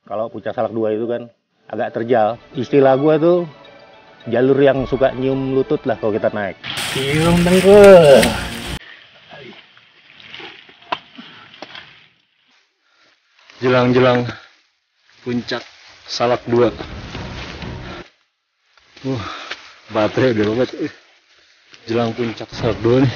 Kalau Puncak Salak 2 itu kan agak terjal. Istilah gua tuh jalur yang suka nyium lutut lah kalau kita naik. Cium dengkul. Jelang-jelang Puncak Salak 2. Baterai udah banget. Jelang Puncak Salak 2 nih.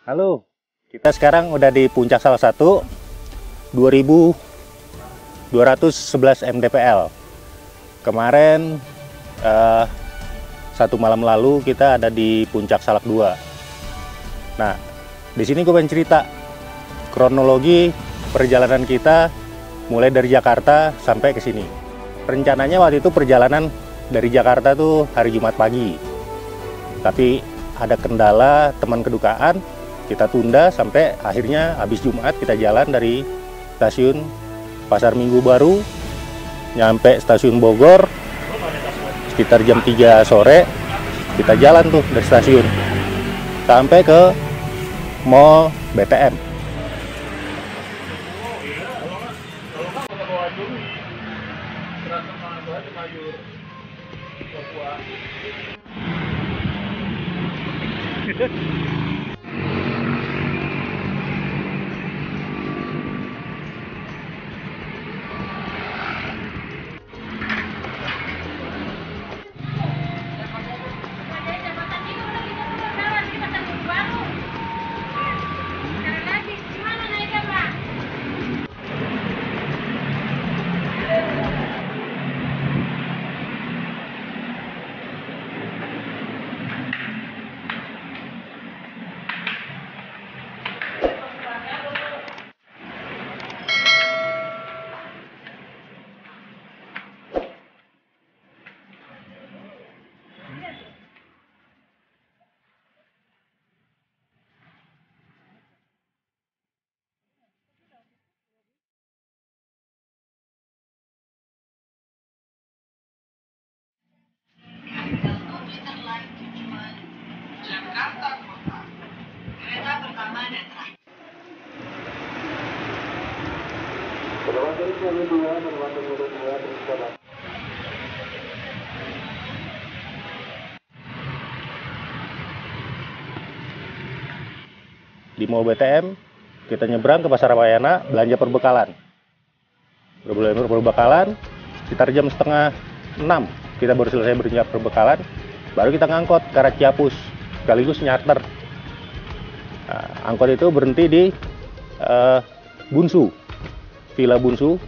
Halo, kita sekarang udah di Puncak Salak 1, 2211 mdpl. Kemarin satu malam lalu kita ada di Puncak Salak 2. Nah, di sini gue pengen cerita kronologi perjalanan kita mulai dari Jakarta sampai ke sini. Rencananya waktu itu perjalanan dari Jakarta tuh hari Jumat pagi. Tapi ada kendala teman kedukaan, kita tunda sampai akhirnya habis Jumat kita jalan dari stasiun Pasar Minggu Baru nyampe stasiun Bogor sekitar jam 3 sore. Kita jalan tuh dari stasiun sampai ke Mall BTM. Di Mall BTM kita nyebrang ke Pasar Ramayana belanja perbekalan. Belanja perbekalan sekitar jam setengah 6 kita baru selesai belanja perbekalan, baru kita ngangkot ke arah Ciapus sekaligus nyarter. Nah, angkot itu berhenti di Bunsu, Villa Bunsu.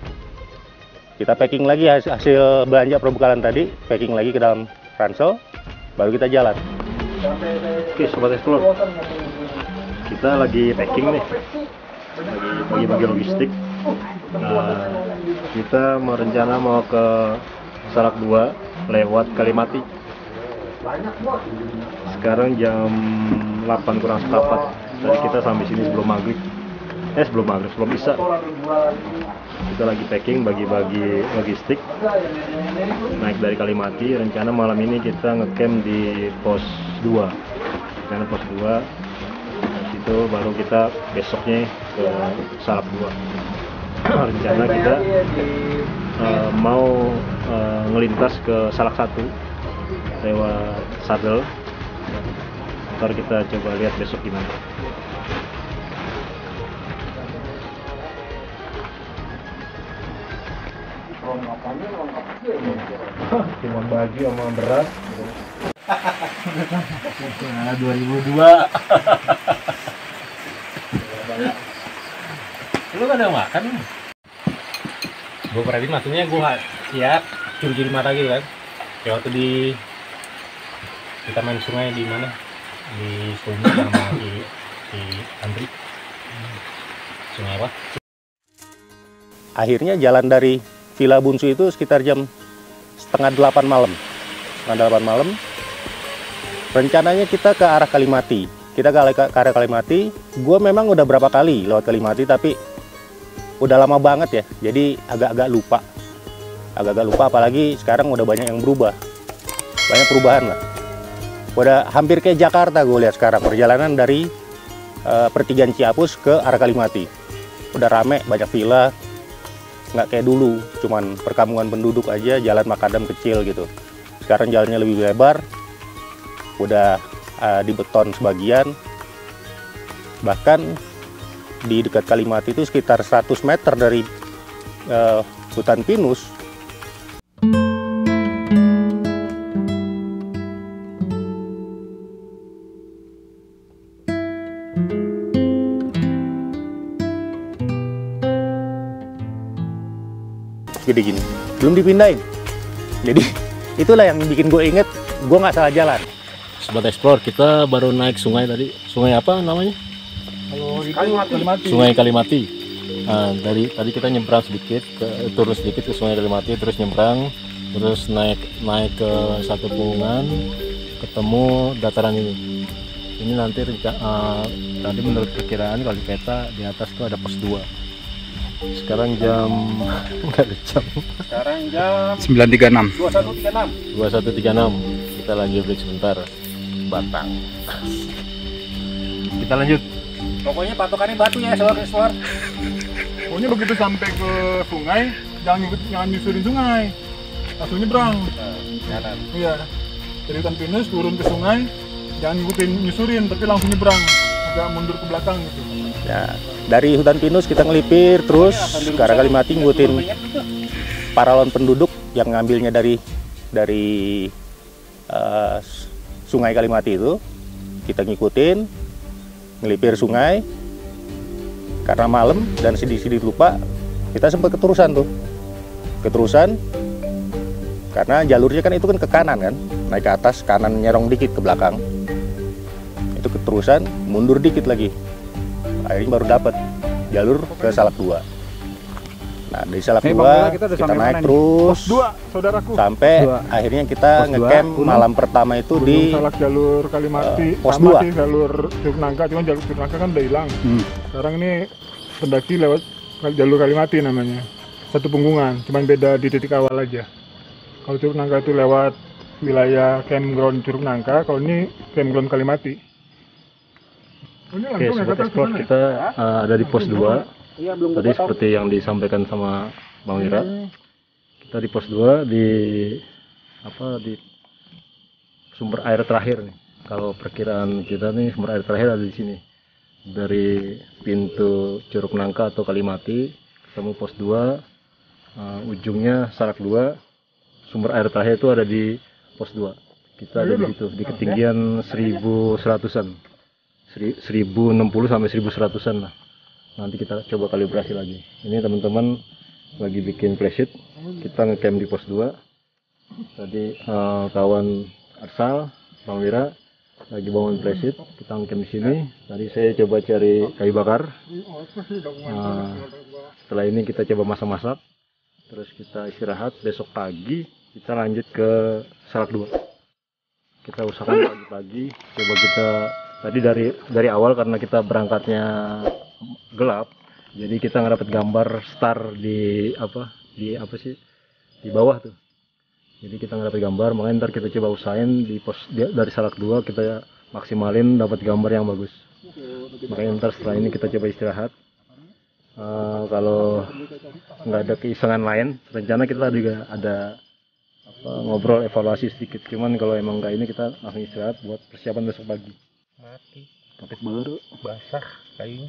Kita packing lagi hasil belanja perbekalan tadi, packing lagi ke dalam ransel, baru kita jalan. Oke, Sobat Explore, kita lagi packing nih, lagi bagi-bagi logistik. Kita merencana mau ke Salak 2 lewat Kalimati. Sekarang jam 8 kurang seperempat. Tadi kita sampai sini sebelum maghrib. Sebelum isya. Kita lagi packing, bagi-bagi logistik. Naik dari Kalimati. Rencana malam ini kita ngecamp di pos 2. Karena pos 2 itu baru kita besoknya ke Salak 2. Rencana kita mau ngelintas ke Salak 1 lewat Sadel. Ntar kita coba lihat besok gimana. Cuma baju sama beras. Nah, 2002. Lu gak ada makan? Gue perhatiin maksudnya gue gak siap curi-curi mata gitu kan. Kayak waktu kita main sungai di mana? Di Sumber sama di Andri. Sungai apa? Akhirnya jalan dari Villa Bunsu itu sekitar jam setengah 8 malam. Setengah 8 malam. Rencananya kita ke arah Kalimati. Kita ke arah Kalimati. Gue memang udah berapa kali lewat Kalimati, tapi udah lama banget ya. Jadi agak-agak lupa. Agak-agak lupa, apalagi sekarang udah banyak yang berubah. Banyak perubahan lah. Udah hampir kayak Jakarta gue lihat sekarang. Perjalanan dari pertigaan Ciapus ke arah Kalimati. Udah rame, banyak villa. Nggak kayak dulu, cuman perkampungan penduduk aja, jalan makadam kecil gitu. Sekarang jalannya lebih lebar. Udah dibeton sebagian, bahkan di dekat Kalimati itu sekitar 100 meter dari hutan pinus. Gede gini, belum dipindahin. Jadi itulah yang bikin gue inget gue nggak salah jalan. Sobat Explore, kita baru naik sungai tadi. Sungai apa namanya? Kalau itu Kalimati. Sungai Kalimati. Nah, tadi kita nyebrang sedikit, turun sedikit ke Sungai Kalimati, terus nyebrang, terus naik ke satu pegunungan, ketemu dataran ini. Ini nanti tadi menurut perkiraan kalau di peta di atas tuh ada pos 2. Sekarang jam nggak ada jam. Sekarang jam 9.36. 21.36. Kita lagi break sebentar. Batang. Kita lanjut. pokoknya patokannya batu ya, Explore. Pokoknya begitu sampai ke sungai, jangan nyusurin sungai, langsung nyebrang. Kanan. Iya, dari hutan pinus turun ke sungai, jangan nyusurin, tapi langsung nyebrang, agak mundur ke belakang gitu. Ya, dari hutan pinus kita ngelipir terus ke arah Kalimati, ngikutin paralon penduduk yang ngambilnya dari sungai Kalimati itu. Kita ngikutin, ngelipir sungai. Karena malam dan sedikit lupa, kita sempat keterusan tuh. Keterusan karena jalurnya kan itu kan ke kanan kan, naik ke atas, kanan nyerong dikit ke belakang. Itu keterusan, mundur dikit lagi. Akhirnya baru dapat jalur ke Salak 2. Nah, dari Salak 2 kita naik terus Pos 2, saudaraku. sampai akhirnya kita ngecamp malam pertama itu di Salak jalur Kalimati, pos sama 2. sih jalur Curug Nangka, cuman jalur Curug Nangka kan udah hilang. Sekarang ini pendaki lewat jalur Kalimati namanya. Satu punggungan, cuman beda di titik awal aja. Kalau Curug Nangka itu lewat wilayah campground Curug Nangka, kalau ini campground Kalimati. Oh, ini Oke, langsung ya Sobat ke atas Explore, sana ya? kita ada di pos 2. Tadi seperti yang disampaikan sama Bang Wira, kita di pos 2 di sumber air terakhir nih. Kalau perkiraan kita nih, sumber air terakhir ada di sini. Dari pintu Curug Nangka atau Kalimati ketemu pos 2, ujungnya Salak 2. Sumber air terakhir itu ada di pos 2. Kita ada di situ, di ketinggian 1100-an. 1060 sampai 1100-an lah. Nanti kita coba kalibrasi lagi. Ini teman-teman lagi bikin flysheet. Kita ngecamp di pos 2. Tadi kawan Arsal, Bang Wira lagi bangun flysheet. Kita ngecamp di sini. Tadi saya coba cari kayu bakar. Setelah ini kita coba masak-masak. Terus kita istirahat. Besok pagi kita lanjut ke Salak 2. Kita usahakan pagi-pagi. Coba kita tadi dari awal karena kita berangkatnya gelap, jadi kita nggak dapat gambar star di bawah tuh. Jadi kita nggak dapat gambar, makanya ntar kita coba usahain dari Salak 2 kita maksimalin dapat gambar yang bagus. Makanya ntar setelah ini kita coba istirahat. Kalau nggak ada keisengan lain, rencana kita juga ada ngobrol evaluasi sedikit. Cuman kalau emang nggak ini, kita langsung istirahat buat persiapan besok pagi. mati, Topik baru. basah kayunya.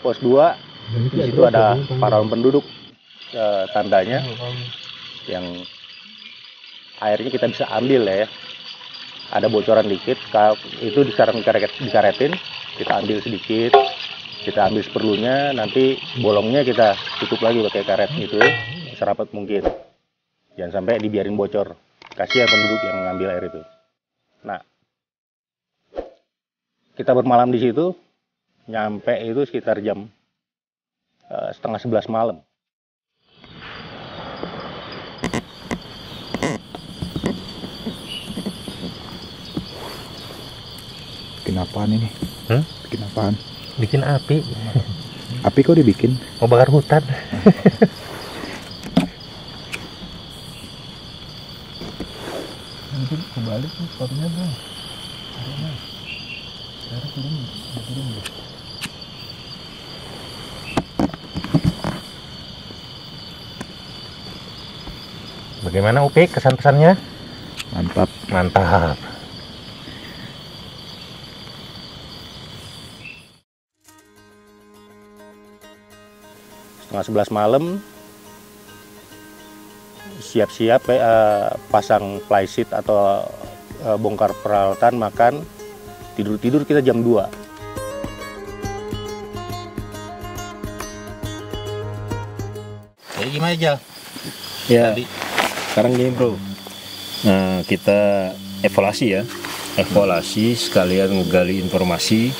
pos 2 di situ ada parawan penduduk, tandanya yang airnya kita bisa ambil ya. Ada bocoran dikit, itu sekarang dikaretin, kita ambil sedikit, kita ambil seperlunya, nanti bolongnya kita tutup lagi pakai karet gitu, serapat mungkin. Jangan sampai dibiarin bocor, kasihan penduduk yang ngambil air itu. Nah, kita bermalam di situ, nyampe itu sekitar jam setengah 11 malam. Bikin apaan ini? Bikin apaan? Bikin api. Api kok dibikin? Mau bakar hutan. Kebalik nih, sepatunya dong. Bagaimana Upik kesan-pesannya? Mantap. Mantap. Setengah 11 malam, siap-siap pasang flysheet atau bongkar peralatan, makan, tidur-tidur kita jam 2. Jadi gimana aja? Ya, sekarang gini bro, nah kita evaluasi ya, evaluasi sekalian ngegali informasi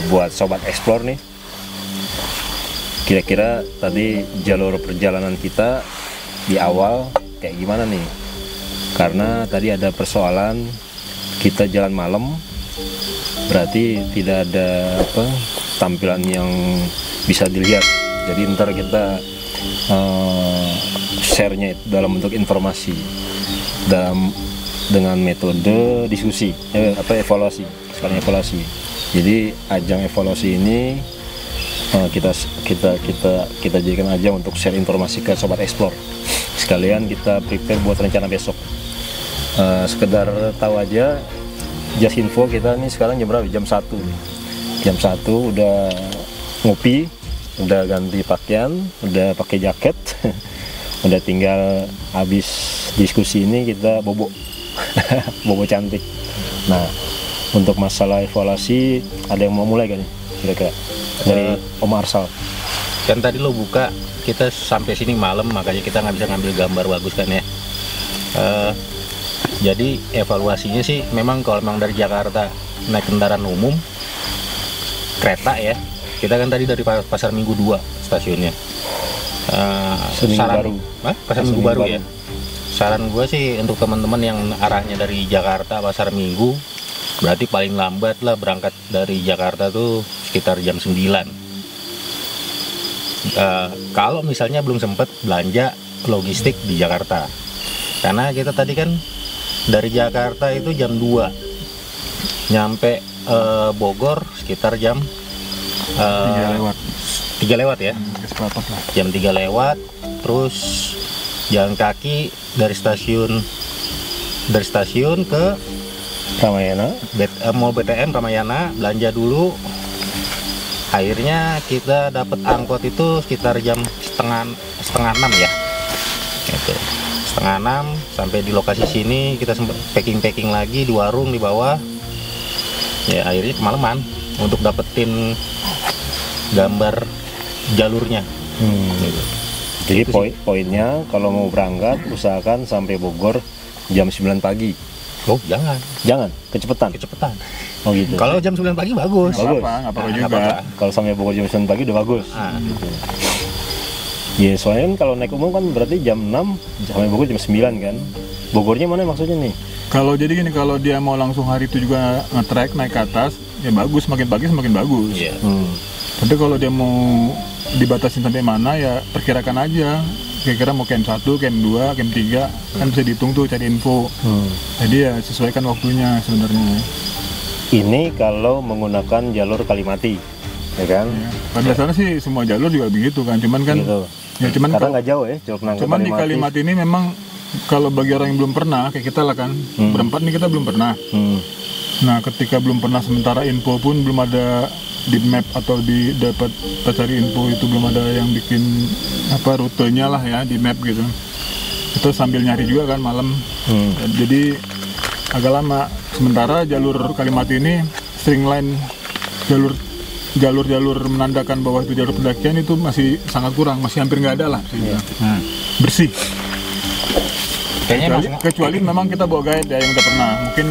buat sobat explore nih. Kira-kira tadi jalur perjalanan kita di awal kayak gimana nih? Karena tadi ada persoalan kita jalan malam, berarti tidak ada tampilan yang bisa dilihat. Jadi ntar kita share-nya dalam bentuk informasi dengan metode diskusi, evaluasi, sekalian evaluasi. Jadi ajang evaluasi ini kita jadikan aja untuk share informasi ke sobat explore. Sekalian kita prepare buat rencana besok. Sekedar tahu aja, just info, kita nih sekarang jam berapa? Jam 1. Jam 1 udah ngopi, udah ganti pakaian, udah pakai jaket. Udah tinggal habis diskusi ini kita bobo. Bobo cantik. Nah, untuk masalah evaluasi ada yang mau mulai gak nih? Kira-kira dari Om Arsal. Kan tadi lo buka, kita sampai sini malam, makanya kita nggak bisa ngambil gambar bagus kan ya. Jadi evaluasinya sih memang kalau memang dari Jakarta naik kendaraan umum, kereta ya, kita kan tadi dari Pasar Minggu 2 stasiunnya. Pasar Minggu baru ya. Saran gue sih untuk teman-teman yang arahnya dari Jakarta Pasar Minggu, berarti paling lambat lah berangkat dari Jakarta tuh sekitar jam 9. Kalau misalnya belum sempat belanja logistik di Jakarta, karena kita tadi kan dari Jakarta itu jam 2, nyampe Bogor sekitar jam 3 lewat ya, jam 3 lewat, terus jalan kaki dari stasiun ke Ramayana, Mall BTM Ramayana, belanja dulu. Akhirnya kita dapat angkot itu sekitar jam setengah 6 ya, gitu. Setengah 6 sampai di lokasi sini, kita sempat packing lagi di warung di bawah. Ya akhirnya kemalaman untuk dapetin gambar jalurnya. Gitu. Jadi poinnya kalau mau berangkat usahakan sampai Bogor jam 9 pagi. Oh jangan kecepatan. Oh gitu. Kalau jam 9 pagi bagus. Nggak apa-apa juga. Kalau sampai Bogor jam 9 pagi udah bagus. Gitu. Ya soalnya kan kalau naik umum kan berarti jam 6 sampai Bogor jam 9 kan. Bogornya mana maksudnya nih? Kalau jadi gini, kalau dia mau langsung hari itu juga nge-trek naik ke atas, ya bagus, semakin pagi semakin bagus. Iya. Tapi kalau dia mau dibatasin sampai mana, ya perkirakan aja. Kira-kira mau camp 1, camp 2, camp 3, kan bisa dihitung tuh, cari info. Jadi ya sesuaikan waktunya sebenarnya. Ini kalau menggunakan jalur Kalimati, ya kan? Ya. Pada dasarnya sih semua jalur juga begitu kan, cuman kan Gitu. ya cuman Karena nggak jauh ya, cuman di Kalimati ini memang kalau bagi orang yang belum pernah, kayak kita lah kan, berempat nih kita belum pernah. Nah ketika belum pernah, sementara info pun belum ada di map atau dapat kita cari info itu belum ada yang bikin rutenya lah ya di map gitu. Itu sambil nyari juga kan malam. Jadi agak lama. Sementara jalur Kalimati ini string line jalur menandakan bahwa itu jalur pendakian itu masih sangat kurang, masih hampir nggak ada lah. Bersih. Kayaknya kecuali memang kita bawa guide ya yang udah pernah, mungkin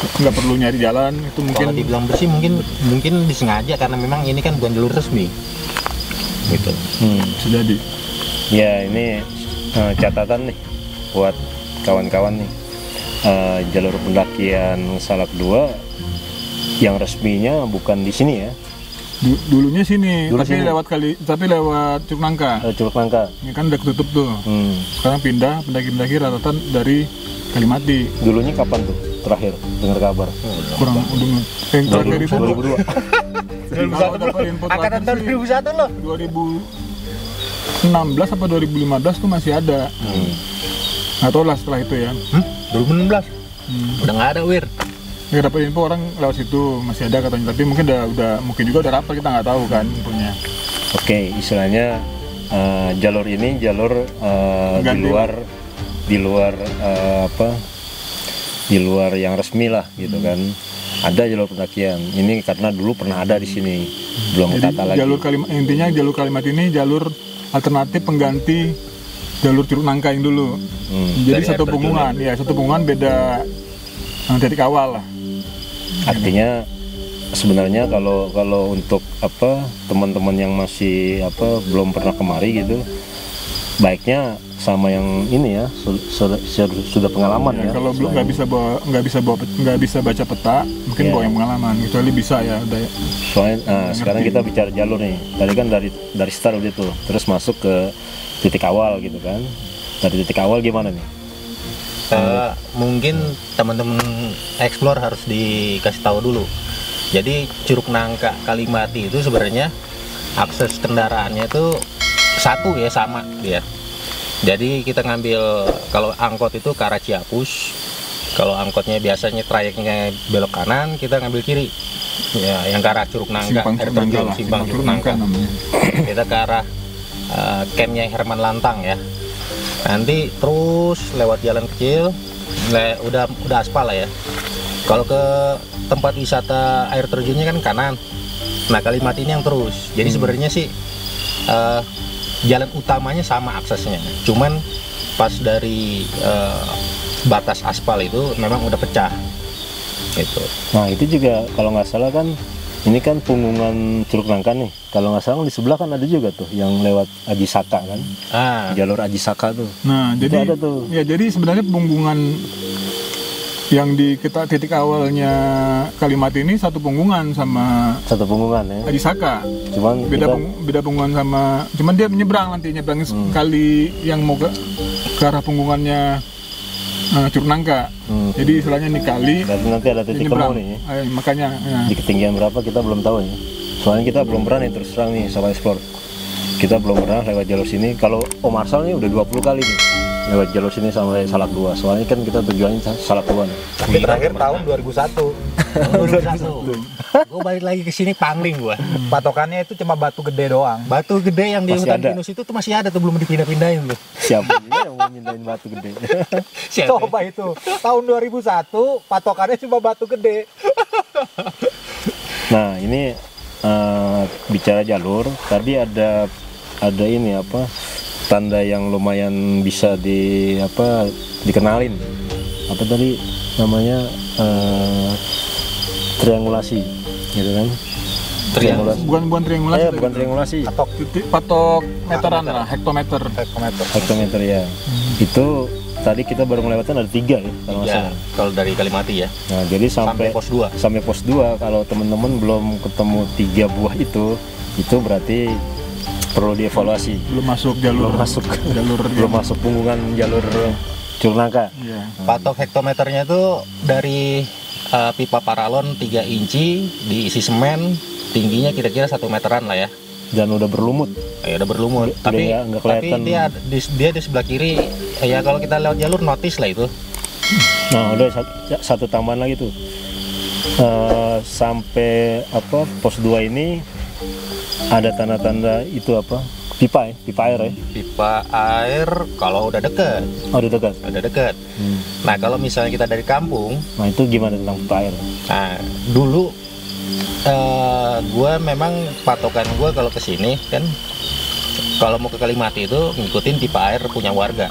nggak perlu nyari jalan itu mungkin. Kalau dibilang bersih mungkin disengaja karena memang ini kan bukan jalur resmi gitu. Bisa jadi Ya ini catatan nih buat kawan-kawan nih, jalur pendakian Salak 2 yang resminya bukan di sini ya. Dulunya sini, Dulu tapi sini. tapi lewat Curug Nangka. Curug Nangka. Ini kan udah ketutup tuh. Sekarang pindah pendaki-pendaki rata-rata dari Kalimati. Dulunya kapan tuh terakhir dengar kabar? Kurang udah yang terakhir itu 2002. kalau dapat info Angkatan tahun terakhir 2001 loh. 2016 apa 2015 tuh masih ada. Nggak tahu lah setelah itu ya. 2016. Udah nggak ada Wir. Ya dapat info orang lewat situ masih ada katanya, tapi mungkin udah mungkin juga udah rapat, kita nggak tahu kan infonya. Oke, istilahnya jalur ini jalur di luar yang resmi lah gitu kan. Ada jalur pendakian. Ini karena dulu pernah ada di sini, belum Jadi ketata lagi. intinya jalur Kalimati ini jalur alternatif pengganti jalur Curug Nangka yang dulu. Jadi Dari satu air terjun punggungan, ya satu punggungan beda titik awal lah. Artinya sebenarnya kalau untuk teman-teman yang masih belum pernah kemari gitu, baiknya sama yang ini ya sudah pengalaman ya. Kalau belum nggak bisa baca peta, mungkin bawa yang pengalaman. Kecuali bisa ya udah. Soalnya sekarang kita bicara jalur nih. Tadi kan dari start gitu, terus masuk ke titik awal gitu kan. Dari titik awal gimana nih? Mungkin teman-teman explore harus dikasih tahu dulu. Jadi Curug Nangka Kalimati itu sebenarnya akses kendaraannya itu satu ya, sama dia. Jadi kita ngambil, kalau angkot itu ke arah Ciapus. Kalau angkotnya biasanya trayeknya belok kanan, kita ngambil kiri. Ya, yang ke arah Curug Nangka, Simpang Curug Nangka. Kita ke arah campnya Herman Lantang ya. Nanti terus lewat jalan kecil, udah aspal lah ya. Kalau ke tempat wisata air terjunnya kan kanan. Nah, Kalimati ini yang terus. Jadi sebenarnya sih jalan utamanya sama aksesnya. Cuman pas dari batas aspal itu memang udah pecah. Gitu. Nah itu juga kalau nggak salah kan, ini kan punggungan Curug Nangka nih. Kalau nggak salah di sebelah kan ada juga tuh yang lewat Aji Saka kan. Jalur Aji Saka tuh. Nah, itu jadi ada tuh. Ya, jadi sebenarnya punggungan yang di kita titik awalnya Kalimati ini satu punggungan sama Satu punggungan ya. Aji Saka. Cuman Beda punggungan sama, cuman dia menyeberang nyebrangin kali yang mau ke arah punggungannya Curug Nangka. Jadi istilahnya ini kali. Dan nanti ada titik temu nih. Makanya ya. Di ketinggian berapa kita belum tahu ya. Soalnya kita belum pernah nih terus terang nih sama explore. Kita belum pernah lewat jalur sini. Kalau Om Marsal nih udah 20 kali nih lewat jalur sini sampai Salak 2. Soalnya kan kita tujuannya Salak 2 nih. Tapi terakhir tahun 2001. Gue balik lagi ke sini pangling gua. Patokannya itu cuma batu gede doang. Batu gede yang di Masih hutan ada. pinus itu tuh masih ada tuh, belum dipindah-pindahin tuh. Siapa juga yang mau mintain batu gede? Siapa? Coba itu tahun 2001 patokannya cuma batu gede. Nah ini bicara jalur, tadi ada ini tanda yang lumayan bisa dikenalin. Apa tadi namanya, triangulasi gitu kan? Triangulasi. Bukan triangulasi. Bukan triangulasi. Patok meteran lah, hektometer. Hektometer ya. Itu tadi kita baru melewati ada 3 ya kalau nggak salah. Kalau dari Kalimati ya. Nah jadi sampai pos 2. Sampai pos 2 kalau teman-teman belum ketemu 3 buah itu berarti perlu dievaluasi. Belum masuk jalur Belum masuk punggungan jalur Curug Nangka. Iya. Patok hektometernya itu dari pipa paralon 3 inci diisi semen, tingginya kira-kira 1 meteran lah ya. Dan udah berlumut. Ya udah berlumut. Udah Tapi ya, nggak kelihatan. dia di sebelah kiri. Ya kalau kita lewat jalur notice lah itu. Nah udah satu tambahan lagi tuh. sampai pos 2 ini ada tanda-tanda itu pipa air ya? Pipa air kalau udah deket. Oh, udah dekat. Udah deket. Nah kalau misalnya kita dari kampung, Nah itu gimana tentang pipa air? nah dulu gue memang patokan gue kalau kesini kan, kalau mau ke Kalimati itu ngikutin pipa air punya warga.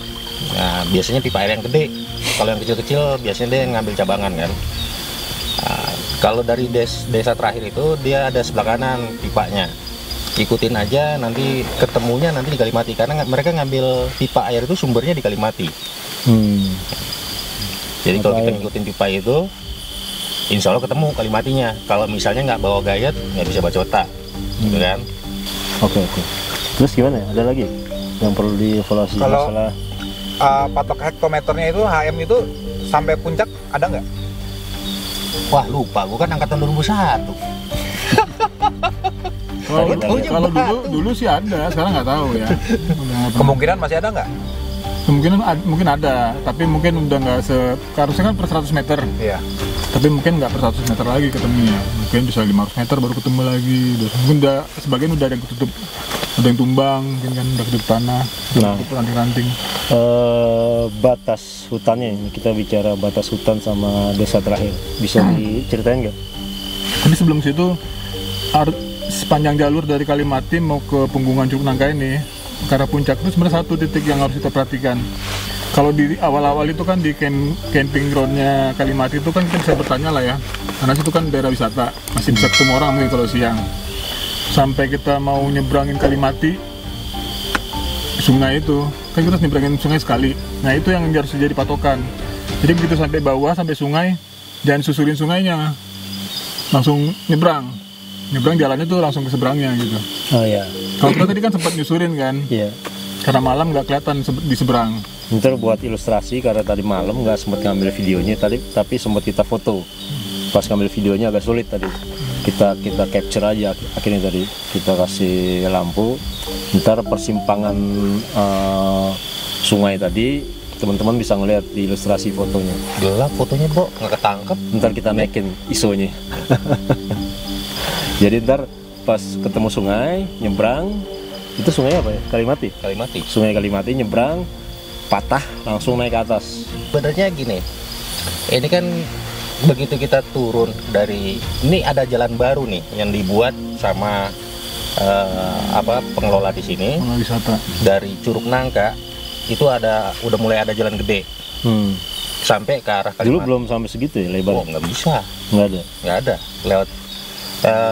Nah biasanya pipa air yang gede. Kalau yang kecil-kecil biasanya dia ngambil cabangan kan. Nah, kalau dari desa terakhir itu dia ada sebelah kanan pipanya. Ikutin aja, nanti ketemunya nanti di Kalimati, karena mereka ngambil pipa air itu sumbernya di Kalimati. Jadi kalau kita ngikutin pipa itu, insya Allah ketemu Kalimatinya. Kalau misalnya nggak bawa gayet, nggak bisa bacota, gitu kan? Oke. Terus gimana? Ada lagi yang perlu dievaluasi Kalau- masalah? Patok hektometernya itu HM itu sampai puncak ada nggak? Wah lupa, gue kan angkatan 2001. Kalau dulu sih ada, sekarang nggak tahu ya. Kemungkinan masih ada nggak? Kemungkinan mungkin ada, tapi mungkin udah nggak harusnya kan per 100 meter. Iya. Tapi mungkin nggak per 100 meter lagi ketemunya. Mungkin bisa 500 meter baru ketemu lagi. Mungkin udah sebagian udah ada yang ketutup, ada yang tumbang, mungkin kan udah ketutup tanah, Nah. ketutup ranting-ranting. Batas hutannya ini, kita bicara batas hutan sama desa terakhir, bisa diceritain nggak? Tapi sebelum situ, sepanjang jalur dari Kalimati mau ke Punggungan Curug Nangka ini, ke arah puncak itu sebenarnya satu titik yang harus kita perhatikan. Kalau di awal-awal itu kan di camping groundnya Kalimati itu kan kita bisa bertanya lah ya, karena situ kan daerah wisata, masih bisa ketemu orang mungkin kalau siang. Sampai kita mau nyebrangin Kalimati, sungai itu, kan kita harus nyebrangin sungai sekali. Nah itu yang harus jadi patokan. Jadi begitu sampai bawah, sampai sungai, jangan susurin sungainya, langsung nyebrang jalannya tuh langsung ke seberangnya gitu. Oh ya, Kalau kita tadi kan sempat nyusurin kan, iya. karena malam nggak kelihatan di seberang. Ntar buat ilustrasi, karena tadi malam nggak sempat ngambil videonya tapi sempat kita foto. Pas ngambil videonya agak sulit tadi. Kita capture aja akhirnya tadi. Kita kasih lampu. Ntar persimpangan sungai tadi, teman-teman bisa ngeliat di ilustrasi fotonya. Gelap fotonya bro, nggak ketangkep. Ntar kita naikin ISO-nya. Jadi ntar pas ketemu sungai, nyebrang, itu sungai apa ya? Kalimati? Kalimati. Sungai Kalimati, nyebrang, patah, langsung naik ke atas. Sebenarnya gini, ini kan begitu kita turun dari, ini ada jalan baru nih yang dibuat sama pengelola di sini. Kalau wisata. Dari Curug Nangka itu udah mulai ada jalan gede sampai ke arah Dulu Kalimati. belum sampai segitu ya Oh lebarnya? nggak bisa, Nggak ada. lewat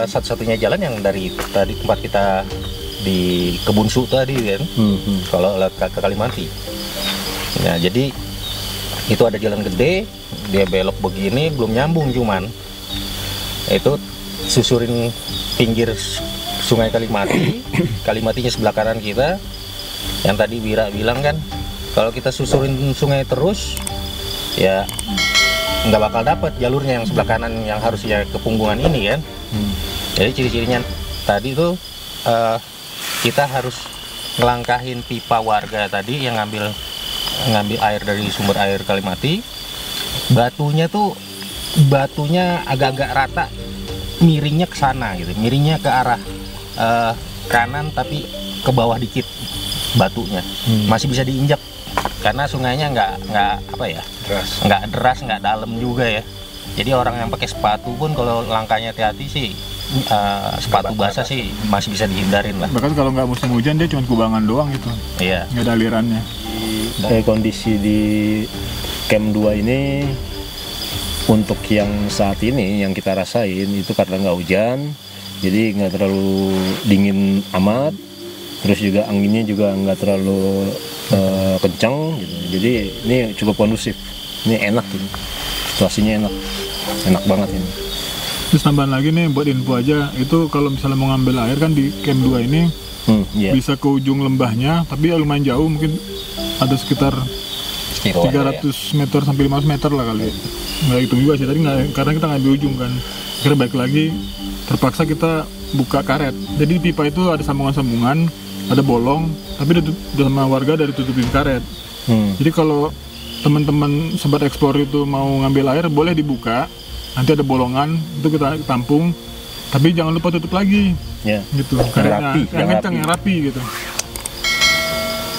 satu-satunya jalan yang dari tadi tempat kita di Kebun Su tadi kan, kalau lewat ke Kalimati. Nah jadi itu ada jalan gede, dia belok begini belum nyambung, cuman itu susurin pinggir sungai Kalimati. Kalimatinya sebelah kanan kita, yang tadi Wira bilang kan kalau kita susurin sungai terus ya nggak bakal dapat jalurnya yang sebelah kanan yang harusnya ke Punggungan ini kan. Jadi ciri-cirinya tadi tuh kita harus ngelangkahin pipa warga tadi yang ngambil air dari sumber air Kalimati. Batunya agak-agak rata, miringnya ke sana gitu, miringnya ke arah kanan tapi ke bawah dikit batunya. Masih bisa diinjak karena sungainya nggak deras, nggak dalam juga ya. Jadi orang yang pakai sepatu pun kalau langkahnya hati-hati sih, sepatu basah sih masih bisa dihindarin lah. Bahkan kalau nggak musim hujan dia cuma kubangan doang gitu, Iya. nggak ada alirannya. Kondisi di Camp 2 ini untuk yang saat ini yang kita rasain itu karena nggak hujan, jadi nggak terlalu dingin amat, terus juga anginnya juga nggak terlalu kencang gitu. Jadi ini cukup kondusif, ini enak gitu. Situasinya enak banget ini. Terus tambahan lagi nih buat info aja, itu kalau misalnya mau ngambil air kan di Camp 2 ini Iya. bisa ke ujung lembahnya, tapi ya lumayan jauh, mungkin ada sekitar Stiro aja 300 meter sampai 500 meter lah kali. Nggak hitung juga sih tadi, karena kita ngambil ujung kan. Akhirnya balik lagi, terpaksa kita buka karet. Jadi pipa itu ada sambungan-sambungan, ada bolong, tapi udah sama warga dari tutupin karet. Jadi kalau teman-teman sobat eksplor itu mau ngambil air boleh dibuka, nanti ada bolongan itu kita tampung, tapi jangan lupa tutup lagi Ya. gitu. Karetnya yang kencang, yang rapi gitu.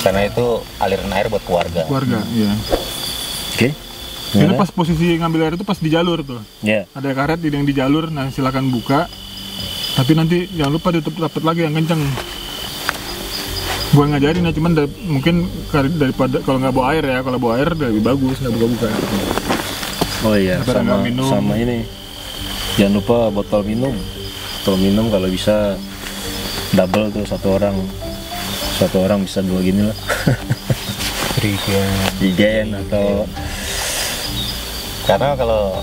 Karena itu aliran air buat keluarga. Iya. Oke. Jadi pas posisi ngambil air itu pas di jalur tuh. Ya. Ada karet yang di jalur, nah silakan buka. Tapi nanti jangan lupa ditutup rapat lagi yang kencang. Gua ngajarin ya, cuman mungkin daripada kalau nggak bawa air ya, kalau bawa air lebih bagus nggak buka-buka. Oh iya, Daripada nggak minum. sama ini. Jangan lupa botol minum. Botol minum kalau bisa double tuh, satu orang bisa 2 gini lah. Trigen atau Karena kalau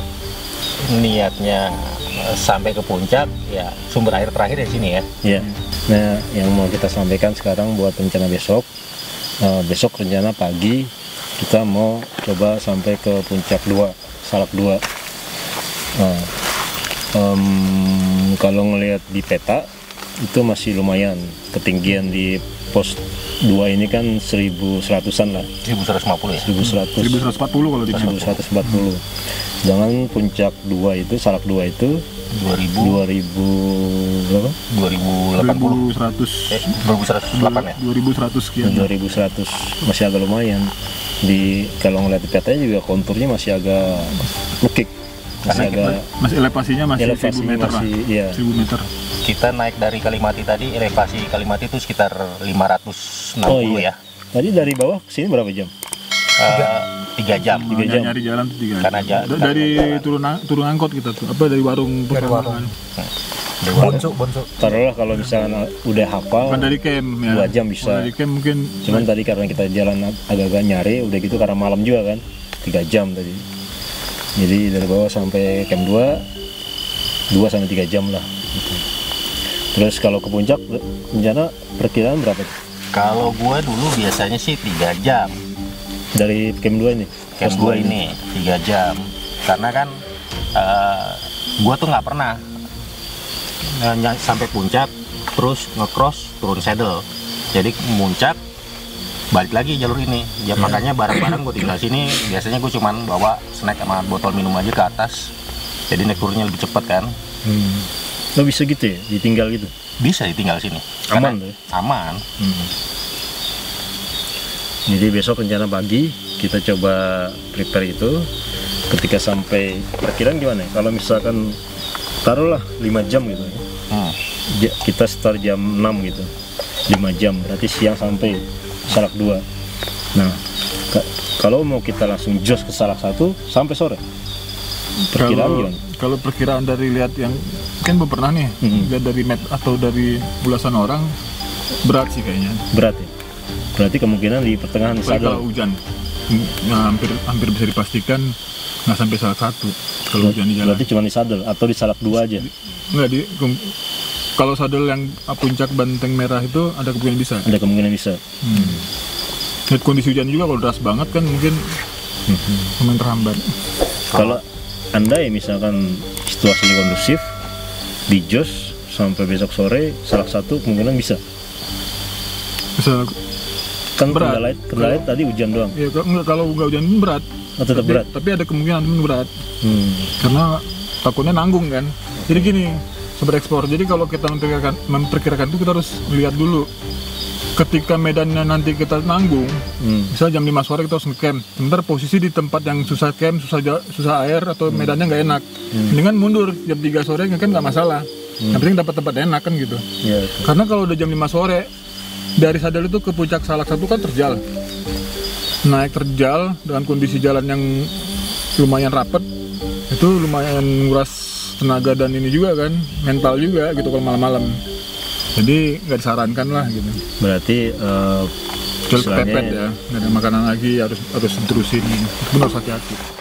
niatnya sampai ke puncak, ya sumber air terakhir di sini ya. ya. Nah, yang mau kita sampaikan sekarang buat rencana besok. Besok rencana pagi kita mau coba sampai ke puncak 2, Salak 2. Nah, kalau ngelihat di peta itu masih lumayan ketinggian di pos 2 ini kan 1100-an lah. 1150 ya. 1100. 1140 kalau di 1140. Sedangkan puncak 2 itu, Salak 2 itu 2000 berapa? 2080. 2100 2108 ya. 2100 sekian. 2100, masih agak lumayan. Kalau ngeliat di petanya juga konturnya masih agak lekik. Masih elevasinya masih 1000 meter lah. Iya. 1000 meter. Kita naik dari Kalimati tadi, elevasi Kalimati itu sekitar 560 Oh iya. ya. Tadi dari bawah ke sini berapa jam? 3 jam. Nyari jalan tuh 3 Karena jam. Dari turun angkot kita tuh, apa dari warung pertambangan. Bonsu. Taruhlah kalau misalnya udah hafal, Bukan dari camp ya. 2 jam bisa. Kalau dari camp mungkin Cuman tadi karena kita jalan agak-agak nyari, udah gitu karena malam juga kan, 3 jam tadi. Jadi dari bawah sampai camp 2 sampai 3 jam lah. Gitu. Terus kalau ke puncak, rencana perkiraan berapa? Kalau gua dulu biasanya sih 3 jam. Dari camp 2 ini? Camp 2 ini 3 jam. Karena kan gua tuh nggak pernah sampai puncak terus ngecross turun saddle. Jadi muncak balik lagi jalur ini. Ya makanya barang-barang gue tinggal sini. Biasanya gue cuman bawa snack sama botol minum aja ke atas. Jadi naik turunnya lebih cepat kan. Lo bisa gitu ya, ditinggal gitu? Bisa ditinggal sini. Aman Karena tuh ya? Aman. Jadi besok rencana pagi kita coba prepare itu. Ketika sampai, perkiraan gimana ya? Kalau misalkan taruhlah 5 jam gitu ya. Kita start jam 6 gitu, 5 jam berarti siang sampai Salak 2. Nah, kalau mau kita langsung jos ke Salak 1 sampai sore, perkiraan gimana? Kalau perkiraan dari lihat yang kan belum pernah nih, lihat dari map atau dari belasan orang, berat sih kayaknya. Berat ya? Berarti kemungkinan di pertengahan Apalagi kalau sadel. hujan, nah, hampir bisa dipastikan nggak sampai Salak 1 kalau hujan di jalan. Berarti cuma di sadel atau di Salak 2 aja? Nggak kalau sadel yang puncak Banteng Merah itu ada kemungkinan bisa. Ada kemungkinan bisa. Lihat kondisi hujan juga, kalau deras banget kan mungkin lumayan terhambat. Kalau andai misalkan situasinya kondusif, di jos sampai besok sore Salak 1 kemungkinan bisa. Bisa Kan berat. kendala tadi hujan doang. ya kalau nggak hujan berat. Tetap berat. Tapi ada kemungkinan berat. Karena takutnya nanggung kan. Jadi gini, Sobat Explore, jadi kalau kita memperkirakan itu kita harus lihat dulu ketika medannya nanti kita nanggung, misalnya jam 5 sore kita harus nge-camp, sebentar posisi di tempat yang susah camp, susah air atau medannya nggak enak, mendingan mundur jam 3 sore nge-camp nggak masalah, yang penting dapat tempat enak kan gitu. Karena kalau udah jam 5 sore dari Sadel itu ke puncak Salak 1 kan terjal, naik terjal dengan kondisi jalan yang lumayan rapet, itu lumayan nguras tenaga dan ini juga kan, mental juga gitu kalau malam-malam. Jadi nggak disarankan lah gitu. Berarti Kecuali pepet ya, nggak ada makanan lagi, harus terusin. Itu harus hati-hati.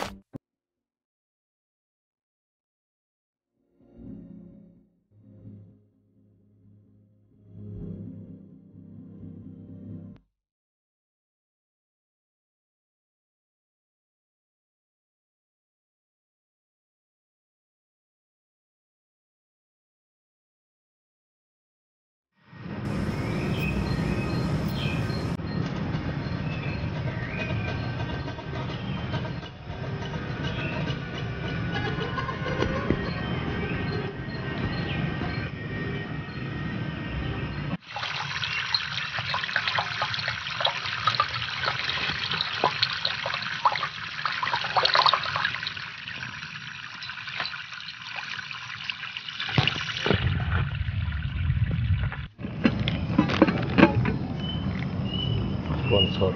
sponsor.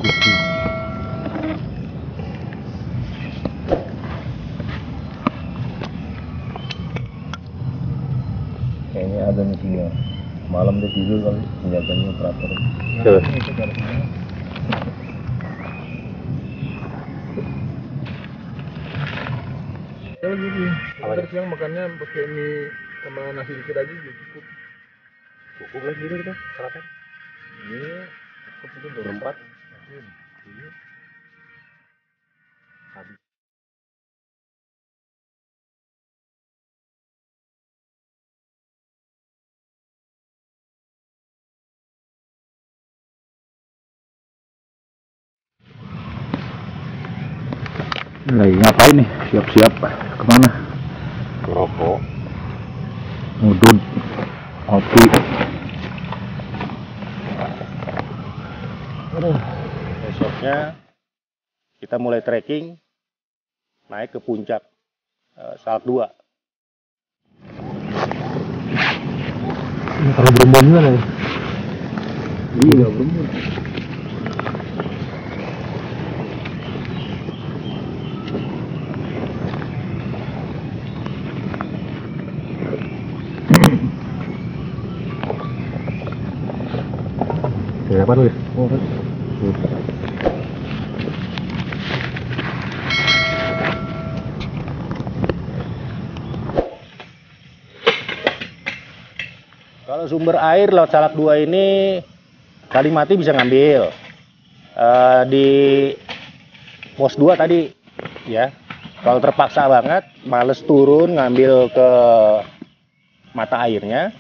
Kuki. Kayaknya ada nih singa. Malam dia tidur kali, penjaganya operator. Saya gini, ntar siang makannya pakai mie sama nasi dikit aja juga cukup. Cukup lagi gitu kita sarapan. Iya, cukup itu berempat. Iya. Habis. Lagi ngapain nih? Siap-siap kemana? Rokok. Ngudut, ngopi. Besoknya kita mulai trekking naik ke puncak Salak 2. Kalau berembun gimana ya? Iya, berembun. Apa lu ya? Oh, Kalau sumber air lewat Salak 2 ini Kalimati bisa ngambil di pos 2 tadi ya. Kalau terpaksa banget males turun ngambil ke mata airnya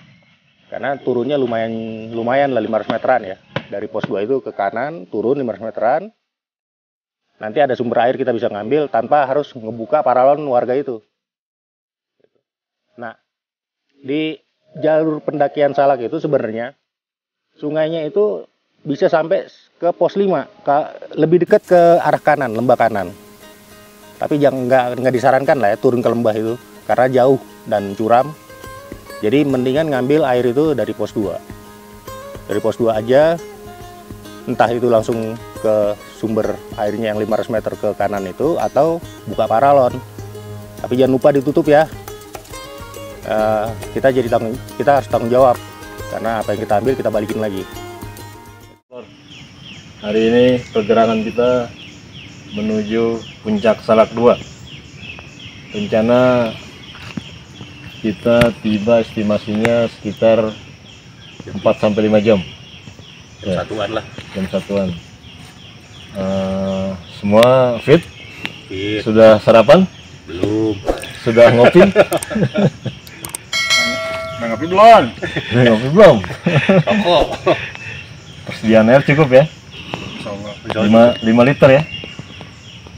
karena turunnya lumayan lah 500 meteran ya. Dari pos 2 itu ke kanan turun 500 meteran. Nanti ada sumber air kita bisa ngambil tanpa harus ngebuka paralon warga itu. Nah, di jalur pendakian Salak itu sebenarnya sungainya itu bisa sampai ke pos 5, lebih dekat ke arah kanan, lembah kanan. Tapi nggak disarankan lah ya turun ke lembah itu karena jauh dan curam. Jadi mendingan ngambil air itu dari pos 2. Dari pos 2 aja, entah itu langsung ke sumber airnya yang 500 meter ke kanan itu atau buka paralon. Tapi jangan lupa ditutup ya. Kita harus tanggung jawab karena apa yang kita ambil kita balikin lagi. hari ini pergerakan kita menuju puncak Salak 2. Rencana kita tiba estimasinya sekitar 4-5 jam. Jam satuan lah. Jam satuan. Semua fit? Fit. Sudah sarapan? Belum. Sudah ngopi? Udah ngopi belum? Sudah ngopi belum? Rokok. Persediaan air cukup ya? 5 liter ya?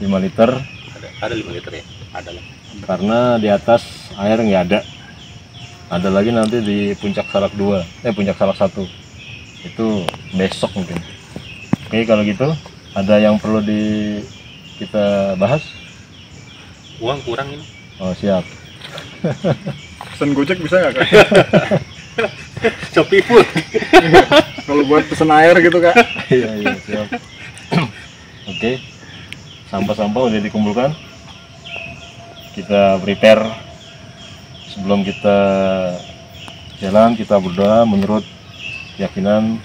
5 liter. Ada 5 liter ya? Ada lah. Karena di atas air nggak ada. Ada lagi nanti di puncak Salak 2, puncak Salak 1. Itu besok mungkin. Oke, kalau gitu ada yang perlu kita bahas? Uang kurang ini. Oh, siap. Pesen Gojek bisa nggak, Kak? Shopee Food. Kalau buat pesen air gitu, Kak. Iya, siap. Oke. Sampah-sampah udah dikumpulkan. Kita prepare sebelum kita jalan, kita berdoa menurut keyakinan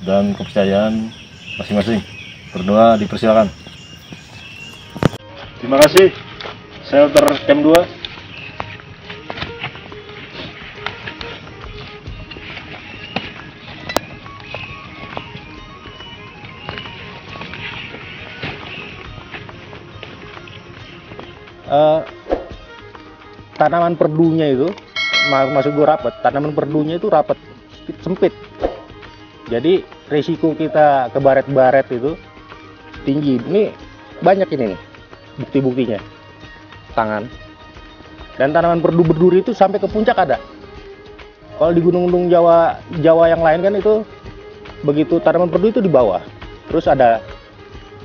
dan kepercayaan masing-masing. Berdoa dipersilakan. Terima kasih. Shelter Camp 2. Tanaman perdunya itu, maksud gue rapet, tanaman perdunya itu rapet, sempit. Jadi risiko kita ke baret-baret itu tinggi. Ini banyak ini nih, bukti-buktinya. Tangan. Dan tanaman perdu berduri itu sampai ke puncak ada. Kalau di gunung-gunung Jawa yang lain kan itu, begitu tanaman perdu itu di bawah. Terus ada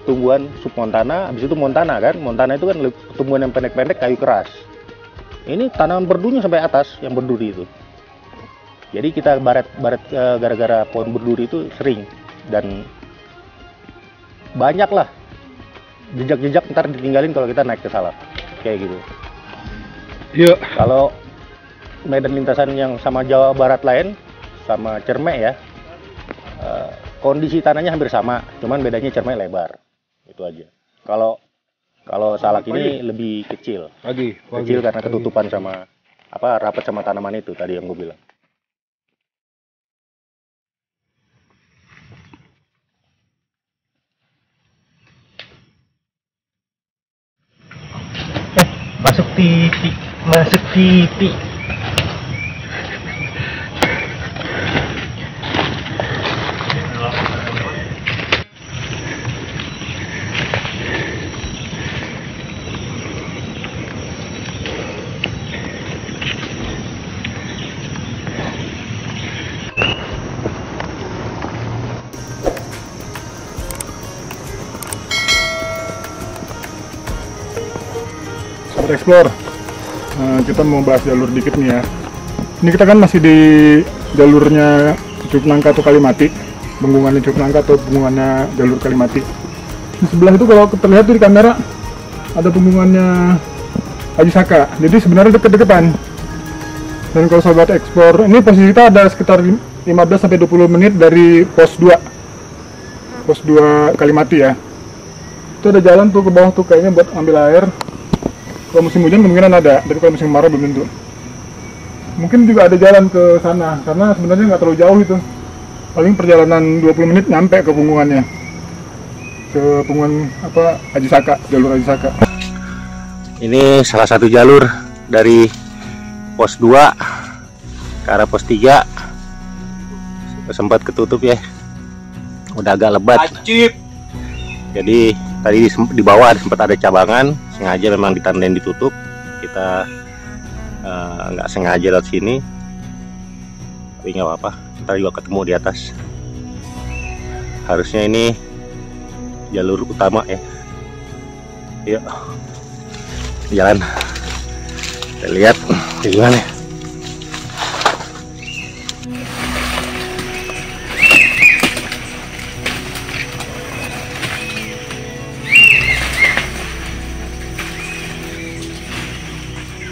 tumbuhan submontana, habis itu montana kan. Montana itu kan tumbuhan yang pendek-pendek, kayu keras. Ini tanaman perdunya sampai atas yang berduri itu. Jadi kita baret gara-gara pohon berduri itu sering, dan banyak lah jejak-jejak ntar ditinggalin kalau kita naik ke Salak kayak gitu. Yuk. Kalau medan lintasan yang sama Jawa Barat lain, sama Cermek ya, kondisi tanahnya hampir sama, cuman bedanya Cermek lebar, itu aja. Kalau Salak ini lebih kecil, kecil karena ketutupan sama rapat sama tanaman itu tadi yang gue bilang. Masuk TV, masuk TV. Explore, kita mau bahas jalur dikit nih ya. Ini kita kan masih di jalurnya Curug Nangka atau Kalimati, bendungannya Curug Nangka atau bendungannya jalur Kalimati. Di sebelah itu kalau terlihat tuh di kamera ada bendungannya Haji Saka, jadi sebenarnya deket-deketan. Dan kalau sobat explore, ini posisi kita ada sekitar 15-20 menit dari pos 2 Kalimati ya. Itu ada jalan tuh ke bawah tuh kayaknya buat ambil air. Kalau musim hujan kemungkinan ada, tapi kalau musim kemarau belum tentu. Mungkin juga ada jalan ke sana, karena sebenarnya nggak terlalu jauh itu. Paling perjalanan 20 menit nyampe ke punggungannya. Ke punggungan Haji Saka, jalur Haji Saka. Ini salah satu jalur dari pos 2 ke arah pos 3. Sempat ketutup ya. Udah agak lebat. Jadi tadi di bawah sempat ada cabangan, sengaja memang ditandain ditutup. Kita nggak sengaja lewat sini, tapi nggak apa-apa, ntar juga ketemu di atas. Harusnya ini jalur utama ya. Yuk jalan, kita lihat gimana.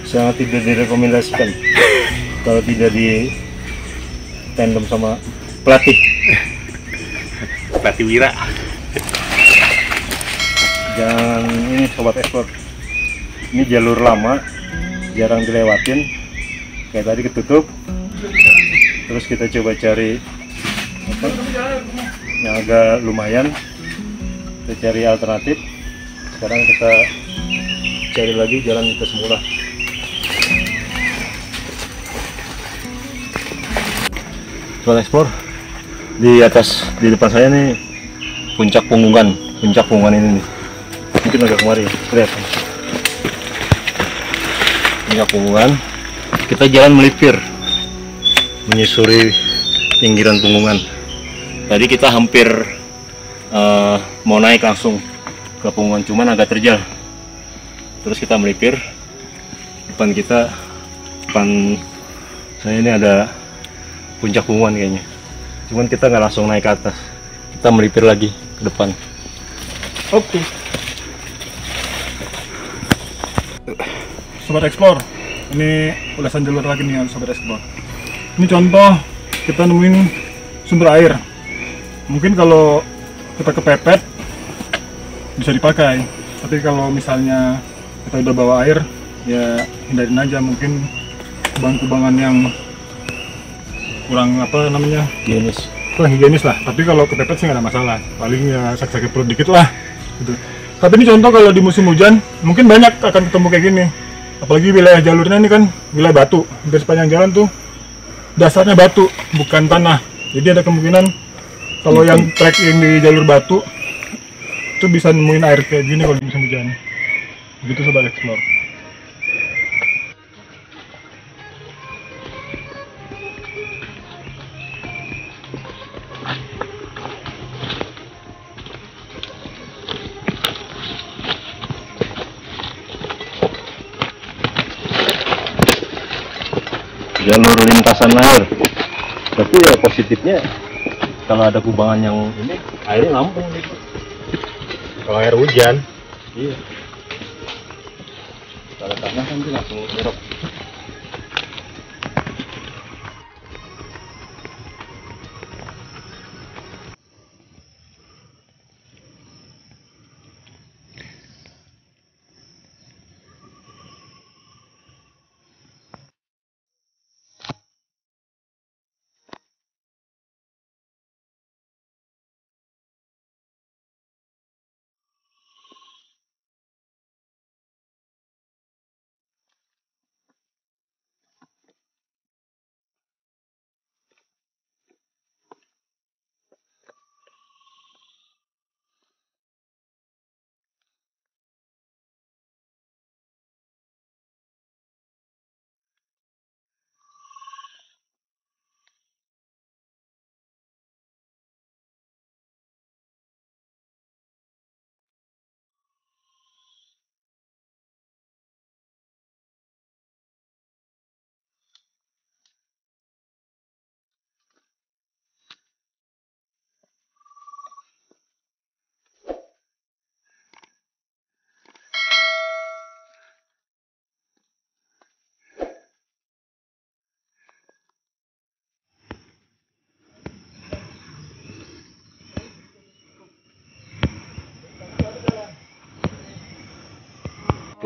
Sangat tidak direkomendasikan kalau tidak di tandem sama pelatih Wira. Jangan ini sobat ekspor, ini jalur lama jarang dilewatin, kayak tadi ketutup. Terus kita coba cari yang agak lumayan, kita cari alternatif. Sekarang kita cari lagi jalan ke semula. Sobat explore, di atas, di depan saya nih puncak punggungan ini nih. Mungkin agak kemari, lihat puncak punggungan. Kita jalan melipir menyusuri pinggiran punggungan. Tadi kita hampir mau naik langsung ke punggungan, cuman agak terjal. Terus kita melipir. Depan saya ini ada puncak punggungan kayaknya, cuman kita nggak langsung naik ke atas, kita melipir lagi ke depan. Oke. Sobat explore, ini ulasan jalur lagi nih sobat explore. Ini contoh kita nemuin sumber air. Mungkin kalau kita kepepet bisa dipakai, tapi kalau misalnya kita udah bawa air, ya hindarin aja. Mungkin kubangan-kubangan yang kurang higienis lah. Tapi kalau kepepet sih nggak ada masalah, paling ya sakit perut dikit lah gitu. Tapi ini contoh kalau di musim hujan mungkin banyak akan ketemu kayak gini, apalagi wilayah jalurnya ini kan wilayah batu, hampir sepanjang jalan tuh dasarnya batu bukan tanah. Jadi ada kemungkinan kalau yang trekking di jalur batu itu bisa nemuin air kayak gini kalau di musim hujan. Begitu sobat explore. Jalur lintasan air. Tapi ya positifnya kalau ada kubangan yang ini airnya lampung gitu. Kalau air hujan, Iya. Kalau tanah kan dia langsung berok.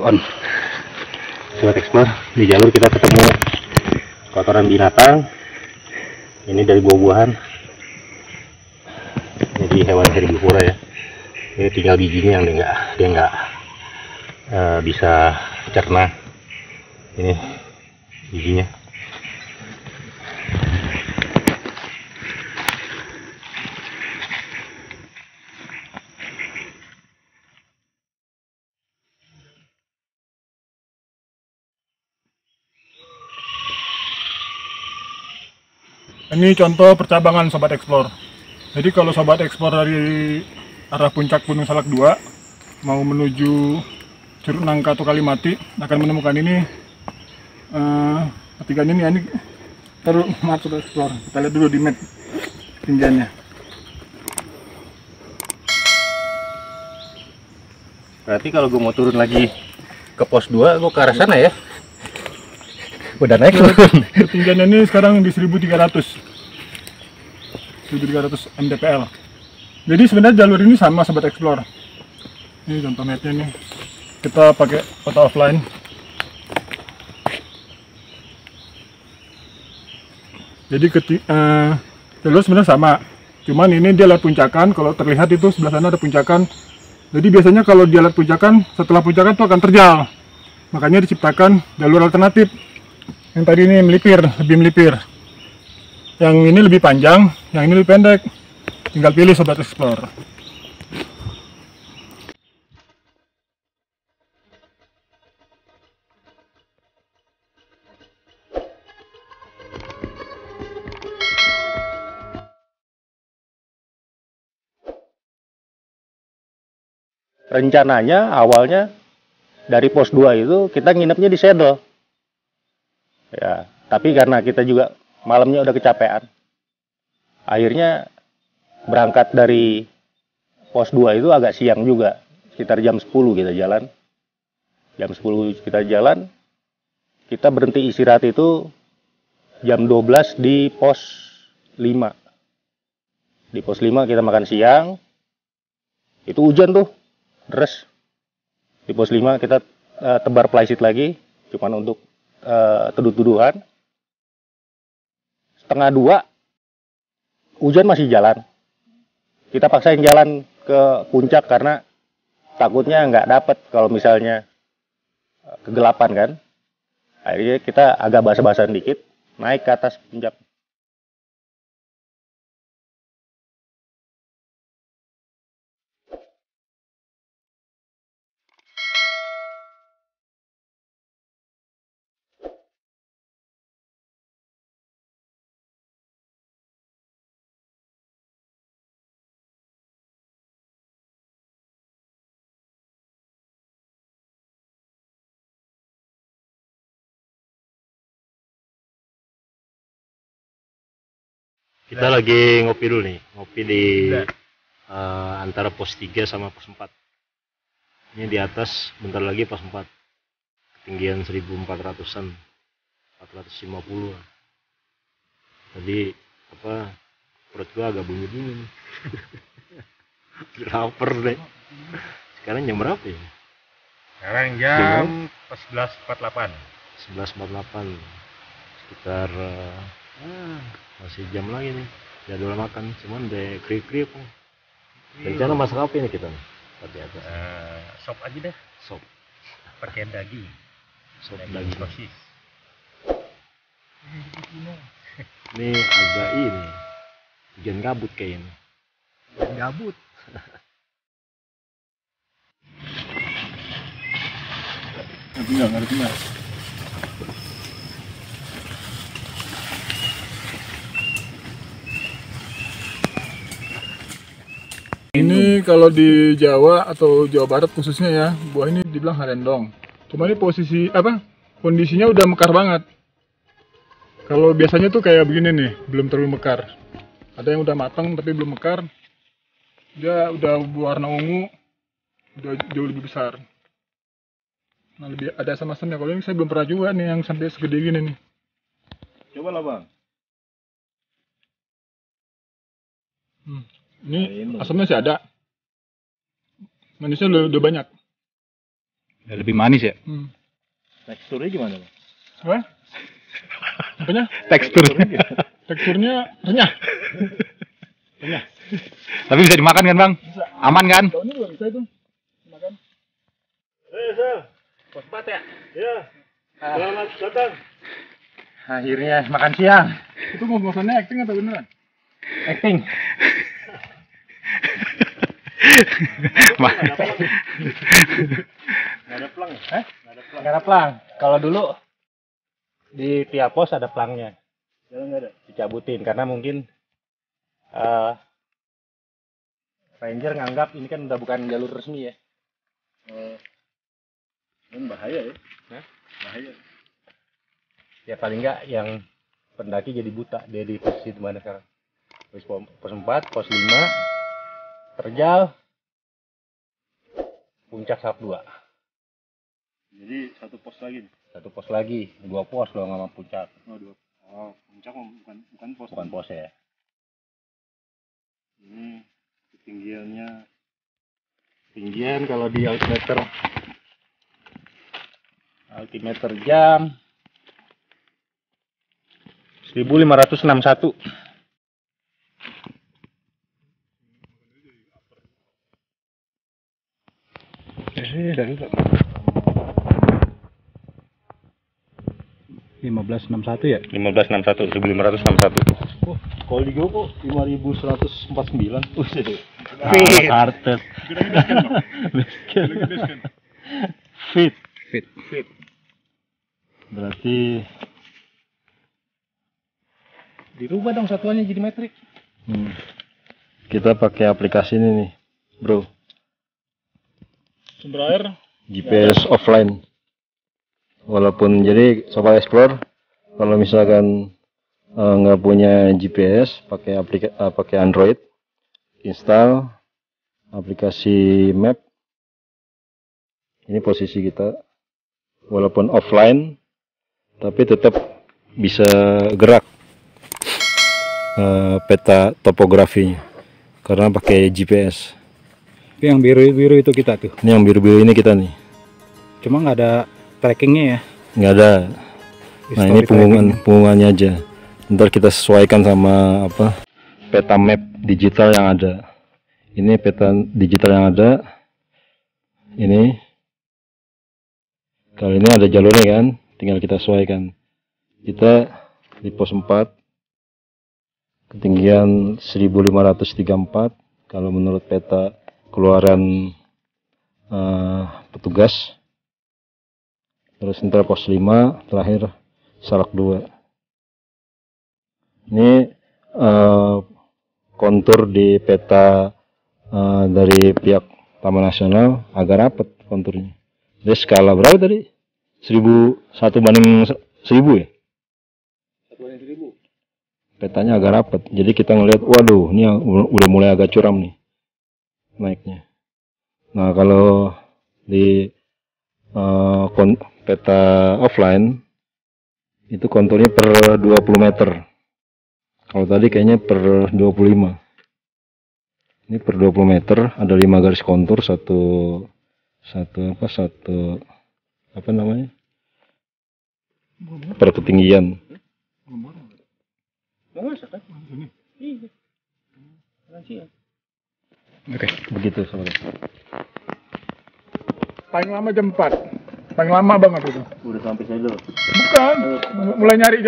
on. Sobat Explore, di jalur kita ketemu kotoran binatang. Ini dari buah-buahan. Jadi hewan herbivora ya. Ini tinggal bijinya yang dia nggak bisa cerna. Ini bijinya. Ini contoh percabangan Sobat Explore. Jadi kalau Sobat Explore dari arah puncak Gunung Salak 2 mau menuju Curug Nangka atau Kalimati akan menemukan ini ketinggiannya ini taruh maaf Sobat Explore. Kita lihat dulu di map ketinggiannya. Berarti kalau gue mau turun lagi ke pos 2, gue ke arah sana ya. Udah naik turun. Ketinggiannya ini sekarang di 1300 mdpl. Jadi sebenarnya jalur ini sama Sobat Explore. Ini contoh mapnya nih. Kita pakai peta offline. Jadi jalur sebenarnya sama. Cuman ini dia lihat puncakan. Kalau terlihat itu sebelah sana ada puncakan. Jadi biasanya kalau dia lihat puncakan, setelah puncakan itu akan terjal. Makanya diciptakan jalur alternatif. Yang tadi ini lebih melipir. Yang ini lebih panjang, yang ini lebih pendek. Tinggal pilih Sobat Explore. Rencananya awalnya dari pos 2 itu kita nginepnya di Saddle. Ya, tapi karena kita juga malamnya udah kecapean, akhirnya berangkat dari pos 2 itu agak siang juga, sekitar jam 10 kita jalan. Jam 10 kita jalan, kita berhenti istirahat itu jam 12 di pos 5. Di pos 5 kita makan siang, itu hujan tuh, deres. Di pos 5 kita tebar flysheet lagi, cuman untuk teduh-teduhan. Setengah 2 hujan masih jalan. Kita paksain jalan ke puncak karena takutnya nggak dapet kalau misalnya kegelapan kan. Akhirnya kita agak basah-basahan dikit, naik ke atas puncak. Kita lagi ngopi dulu nih, ngopi di antara pos 3 sama pos 4. Ini di atas, bentar lagi pos 4. Ketinggian 1400-an, 450. Tadi perut gua agak bunyi-bunyi nih. Lapar deh. Sekarang jam berapa ya? Sekarang jam 11.48. 11.48. Sekitar masih jam lagi nih jadwal makan, cuman deh kriuk-kriuk. Rencana masak apa ini kita nih? Tadi atas. Sop aja deh. Sop. Pakai daging. Sop daging. Sosis. Ini agak ini. Hujan gabut kayaknya. Gabut. Nggak. Ini kalau di Jawa atau Jawa Barat khususnya ya, buah ini dibilang harendong. Cuma ini kondisinya udah mekar banget. Kalau biasanya tuh kayak begini nih, belum terlalu mekar. Ada yang udah matang tapi belum mekar. Dia udah berwarna ungu, udah jauh lebih besar. Nah, lebih ada asam-asamnya. Kalau ini saya belum pernah juga nih yang sampai segede gini nih. Coba lah bang. Ini asamnya sih ada. Manisnya udah banyak. Ya, lebih manis ya. Teksturnya gimana bang? Apa? Apanya? Teksturnya renyah. Tapi bisa dimakan kan bang? Aman kan? Daunnya juga bisa itu. Makan. Pos 4 ya? Ya. Selamat datang. Akhirnya makan siang. Itu ngomongnya acting atau beneran? Acting. Nggak ada pelang ya? Nggak ada pelang. Kalau dulu di tiap pos ada pelangnya. Sekarang nggak ada. Dicabutin karena mungkin ranger nganggap ini kan udah bukan jalur resmi ya. Ini bahaya ya? Bahaya. Ya paling nggak yang pendaki jadi buta. Dia di posisi di mana sekarang? Pos 4, pos 5, terjal, puncak Salak 2. Jadi satu pos lagi nih? Satu pos lagi, 2 pos dong sama puncak. Puncak bukan pos. Bukan pos ya. Ini ketinggiannya. Ketinggian kalau di altimeter jam 1561. Dari 1561 ya? 1561. Oh, kalau di GoPro 5149. Kartet. Fit. Berarti Dirubah dong satuannya jadi metrik. kita pakai aplikasi ini nih, bro. Sumber air. GPS offline. Walaupun jadi Sobat Explore, kalau misalkan nggak punya GPS, pakai Android, install aplikasi Map. Ini posisi kita, walaupun offline, tapi tetap bisa gerak peta topografinya karena pakai GPS. Yang biru-biru itu kita tuh. Ini yang biru-biru ini kita nih. Cuma nggak ada trackingnya ya? Nggak ada. Nah ini punggungannya aja. Ntar kita sesuaikan sama peta map digital yang ada. Ini peta digital yang ada. Ini. Kalau ini ada jalurnya kan, tinggal kita sesuaikan. Kita di pos 4, ketinggian 1534. Kalau menurut peta keluaran petugas. Terus ntar pos 5, terakhir Salak 2. Ini kontur di peta dari pihak Taman Nasional agak rapat konturnya. Jadi skala berapa tadi? 1 banding 1000 ya? 1 banding 1000. petanya agak rapat. Jadi kita ngelihat, waduh, ini udah mulai agak curam nih naiknya. Nah, kalau di peta offline itu konturnya per 20 meter. Kalau tadi kayaknya per 25. Ini per 20 meter, ada 5 garis kontur, satu apa namanya? Per ketinggian. Oke, begitu saudara. Paling lama jam 4. Paling lama banget itu. Udah sampai saya dulu. Bukan, mulai nyari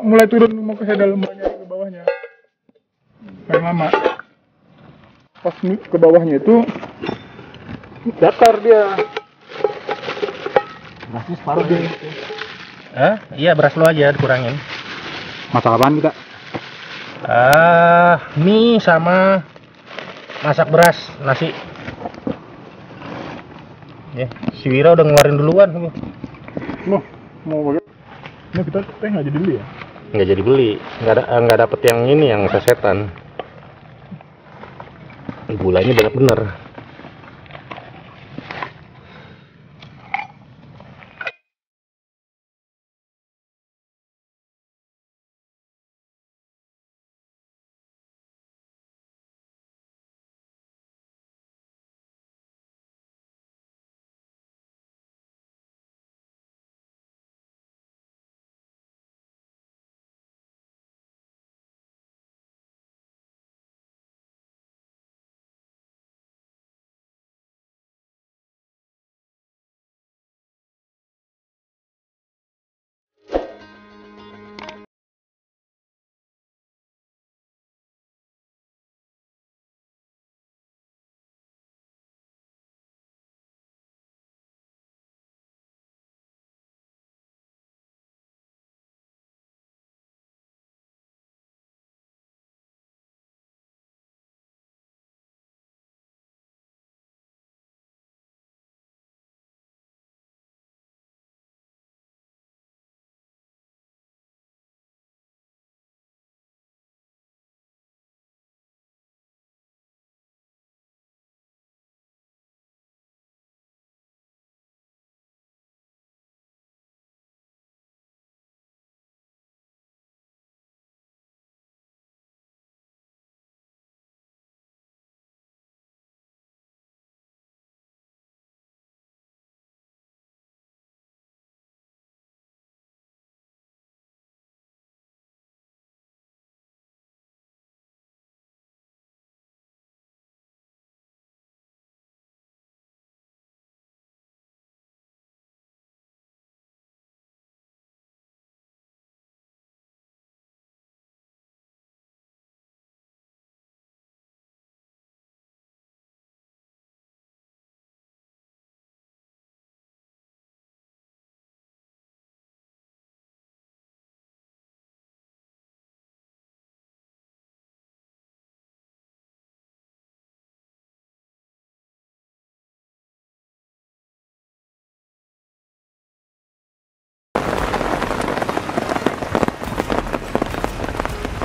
mulai turun mau ke dalam, mulai nyari ke bawahnya. Paling lama. Pas ke bawahnya itu datar dia. Berasnya separuh dia. Iya, beras lo aja dikurangin. Masak apaan kita? Mie sama masak beras, nasi. Ya, si Wira udah ngeluarin duluan. Mau bagaimana? Nah, kita teh nggak jadi beli ya? Nggak jadi beli, nggak dapet yang ini, yang sasetan. Gulanya bener-bener.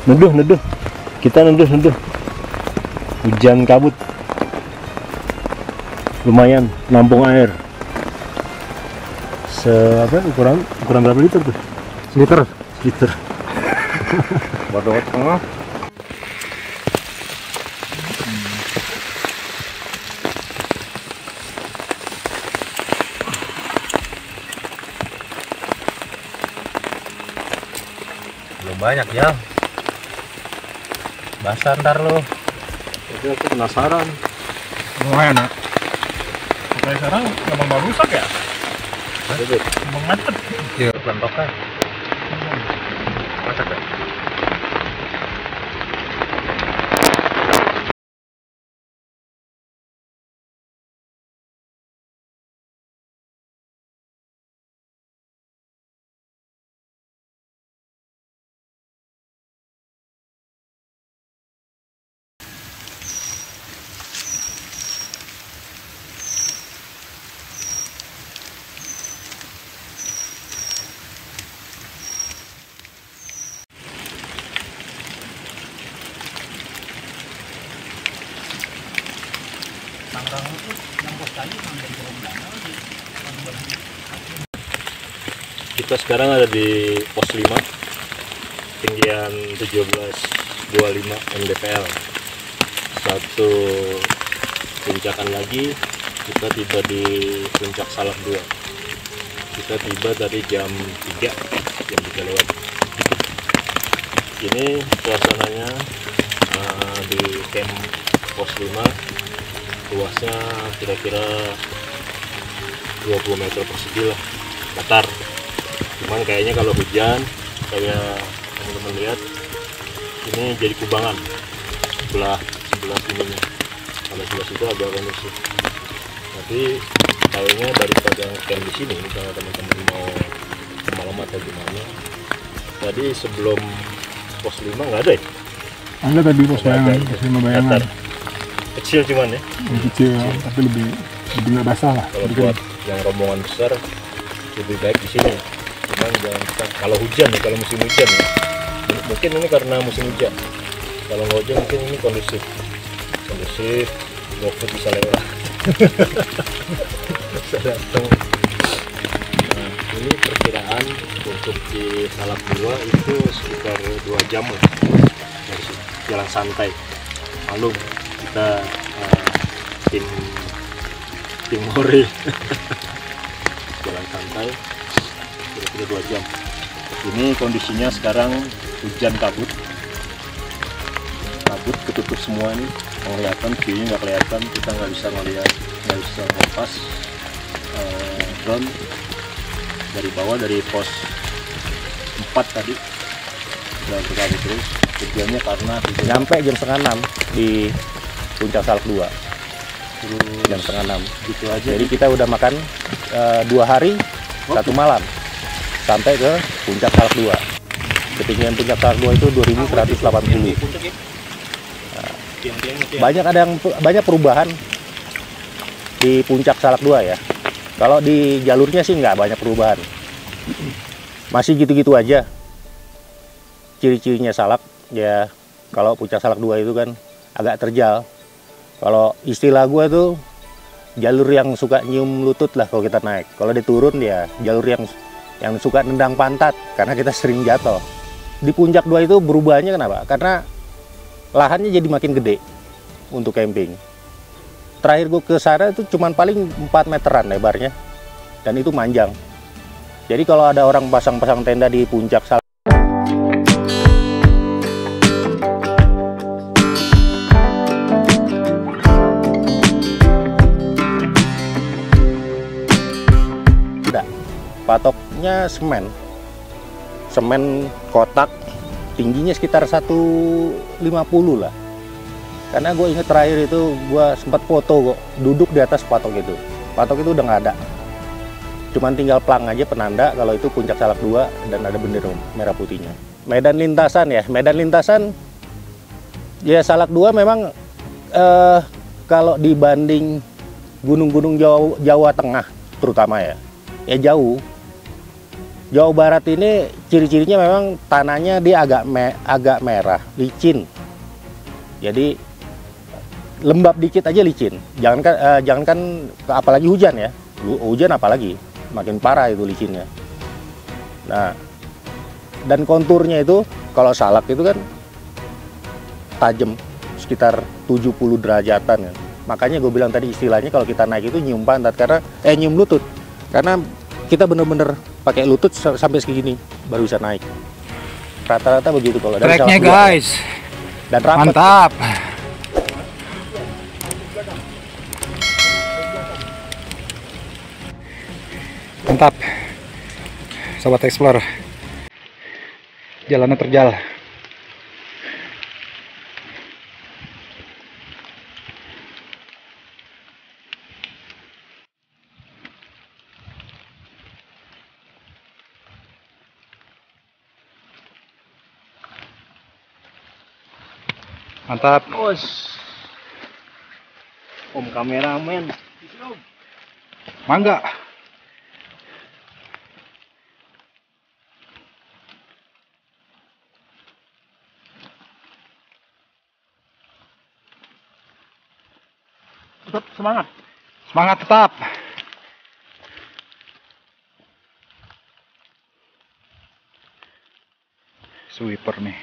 Neduh. Kita neduh. Hujan kabut. Lumayan, nampung air. Ukuran berapa liter tuh? Liter. Baru setengah. Belum banyak ya. Basah ntar lo. Jadi aku penasaran. Lumayan, nak. Kayak sekarang emang baru rusak ya? Emang macet. Iya, pelantokan. Masak ya? Kita sekarang ada di pos 5, ketinggian 1725 mdpl. Satu puncakan lagi, kita tiba di puncak Salak 2. Kita tiba dari jam 3 lewat. Ini suasananya di camp pos 5, luasnya kira-kira 20 meter persegi lah, datar. Cuman kayaknya kalau hujan, kayak teman-teman lihat, ini jadi kubangan sebelah sininya. Kalau sebelah situ agak kondusif. Tapi kayaknya daripada camp di sini, kalau teman-teman mau malam atau gimana, tadi sebelum pos 5 nggak ada ya? Ada tadi pos bayangan. Kecil cuman ya? Kecil, tapi lebih nggak basah lah. Kalau buat yang rombongan besar lebih baik di sini. Cuman jangan kalau hujan ya, kalau musim hujan ya. Mungkin ini karena musim hujan. Kalau nggak hujan mungkin ini kondusif, GoFood bisa lewat. Bisa datang. Nah, ini perkiraan untuk di Salak 2 itu sekitar 2 jam lah dari sini. Jalan santai. Malum kita tim hore jalan santai kira-kira 2 jam. Ini kondisinya sekarang hujan kabut ketutup semua ini, kelihatan view-nya nggak kelihatan, kita nggak bisa ngeliat, nggak bisa ngelepas drone dari bawah, dari pos 4 tadi dan terus tujuannya karena Nyampe jam setengah 6 di puncak Salak 2. Jam setengah 6 gitu aja. Jadi kita udah makan 2 hari 1 malam sampai ke puncak Salak 2. Ketinggian puncak Salak 2 itu 2180. Banyak perubahan di puncak Salak 2 ya. Kalau di jalurnya sih nggak banyak perubahan, masih gitu-gitu aja. Ciri-cirinya Salak ya, kalau puncak Salak 2 itu kan agak terjal. Kalau istilah gue tuh jalur yang suka nyium lutut lah kalau kita naik. Kalau diturun ya jalur yang suka nendang pantat karena kita sering jatuh. Di puncak 2 itu berubahnya kenapa? Karena lahannya jadi makin gede untuk camping. Terakhir gue ke sana itu cuman paling 4 meteran lebarnya dan itu manjang. Jadi kalau ada orang pasang-pasang tenda di puncak Salak patoknya semen kotak, tingginya sekitar 150 lah. Karena gue inget terakhir itu gue sempat foto kok duduk di atas patok itu udah nggak ada, cuman tinggal plang aja penanda kalau itu puncak Salak 2 dan ada bendera merah putihnya. Medan lintasan ya Salak 2 memang kalau dibanding gunung-gunung Jawa Tengah terutama ya jauh. Jawa Barat ini ciri-cirinya memang tanahnya dia agak merah, licin. Jadi lembab dikit aja licin. Jangankan apalagi hujan ya. Hujan apalagi makin parah itu licinnya. Nah, dan konturnya itu kalau Salak itu kan tajam sekitar 70 derajatan kan. Makanya gue bilang tadi istilahnya kalau kita naik itu nyium pantat karena nyium lutut. Karena kita bener-bener pakai lutut sampai segini baru bisa naik. Rata-rata begitu kalau dari Treknya guys. Dan rapet. Mantap. Mantap. Sobat Explore. Jalannya terjal. Mantap. Om kameramen. Mangga. Tetap semangat. Semangat tetap. Sweeper nih.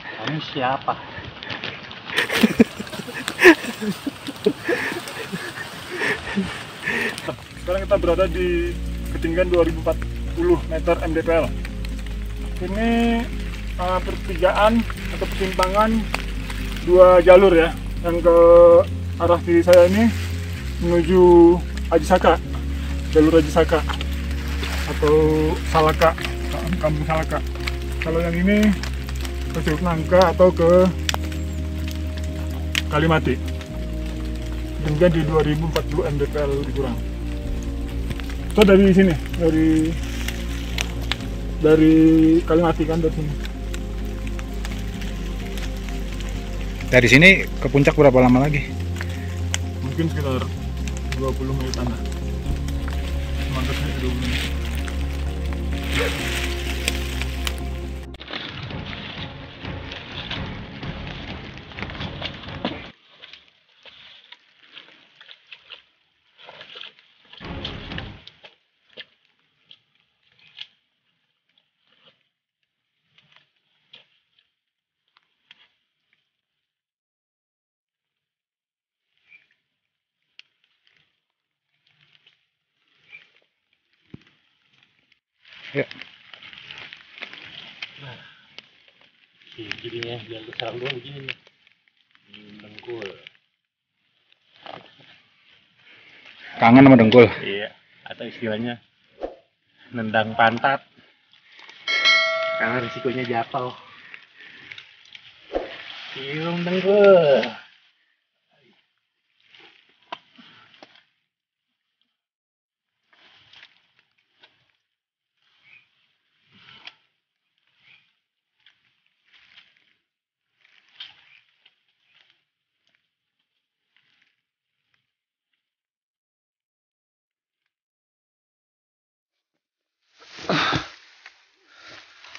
Kamu siapa? Sekarang kita berada di ketinggian 2040 meter mdpl. Ini pertigaan atau persimpangan dua jalur ya. Yang ke arah kiri saya ini menuju Aji Saka, jalur Aji Saka atau Salaka, kampung Salaka. Kalau yang ini ke Curug Nangka atau ke Kalimati. Ketinggian di 2040 mdpl lebih kurang. Itu dari sini, dari Kalimati kan, dari sini. Dari sini ke puncak berapa lama lagi? Mungkin sekitar 20 menitan lah. Mantapnya 20 menit. Ya. Nah, jadinya jalan sarang doang begini nih. Dengkul. Kangen sama dengkul. Iya, atau istilahnya nendang pantat. Karena risikonya jatuh. Cium dengkul.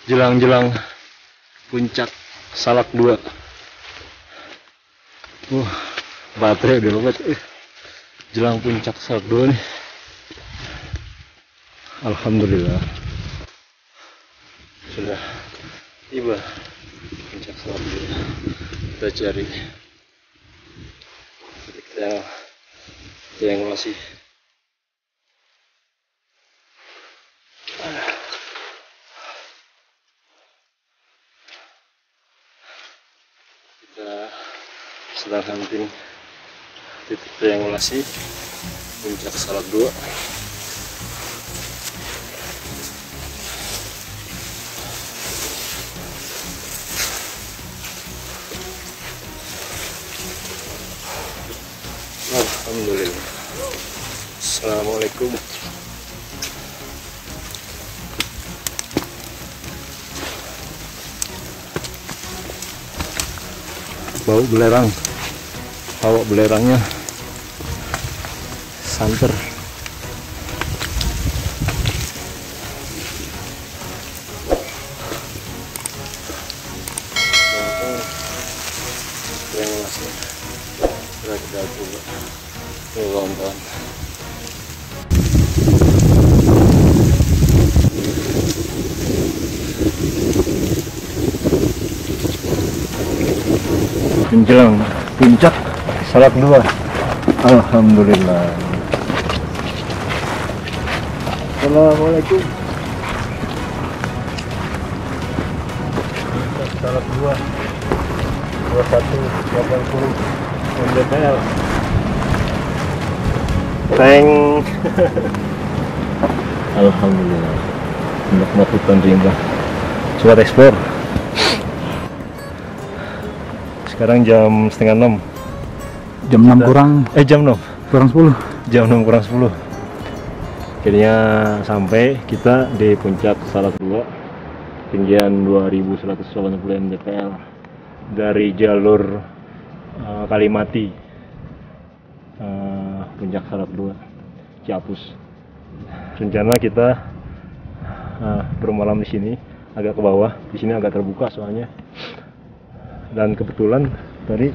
Jelang-jelang puncak Salak 2. Baterai udah lewat. Jelang puncak Salak 2 nih. Alhamdulillah sudah tiba puncak Salak 2. Kita cari yang masih sedang hunting titik triangulasi puncak Salak 2. Alhamdulillah. Assalamualaikum. Bau belerang, bawa belerangnya santer. Yang masih sudah kita coba, kawan-kawan. Menjelang puncak Salak 2. Alhamdulillah. Assalamualaikum. Puncak Salak 2 2180 mdpl. Teng. Alhamdulillah. Menikmati hutan rimba. Sobat Explore. Sekarang jam setengah 6. Jam 6 kurang Jam 6 kurang 10. Jam 6 kurang 10. Akhirnya sampai kita di puncak Salak 2, ketinggian 2180 mdpl dari jalur Kalimati, puncak Salak 2 Ciapus. Rencana kita bermalam di sini, agak ke bawah. Di sini agak terbuka soalnya. Dan kebetulan tadi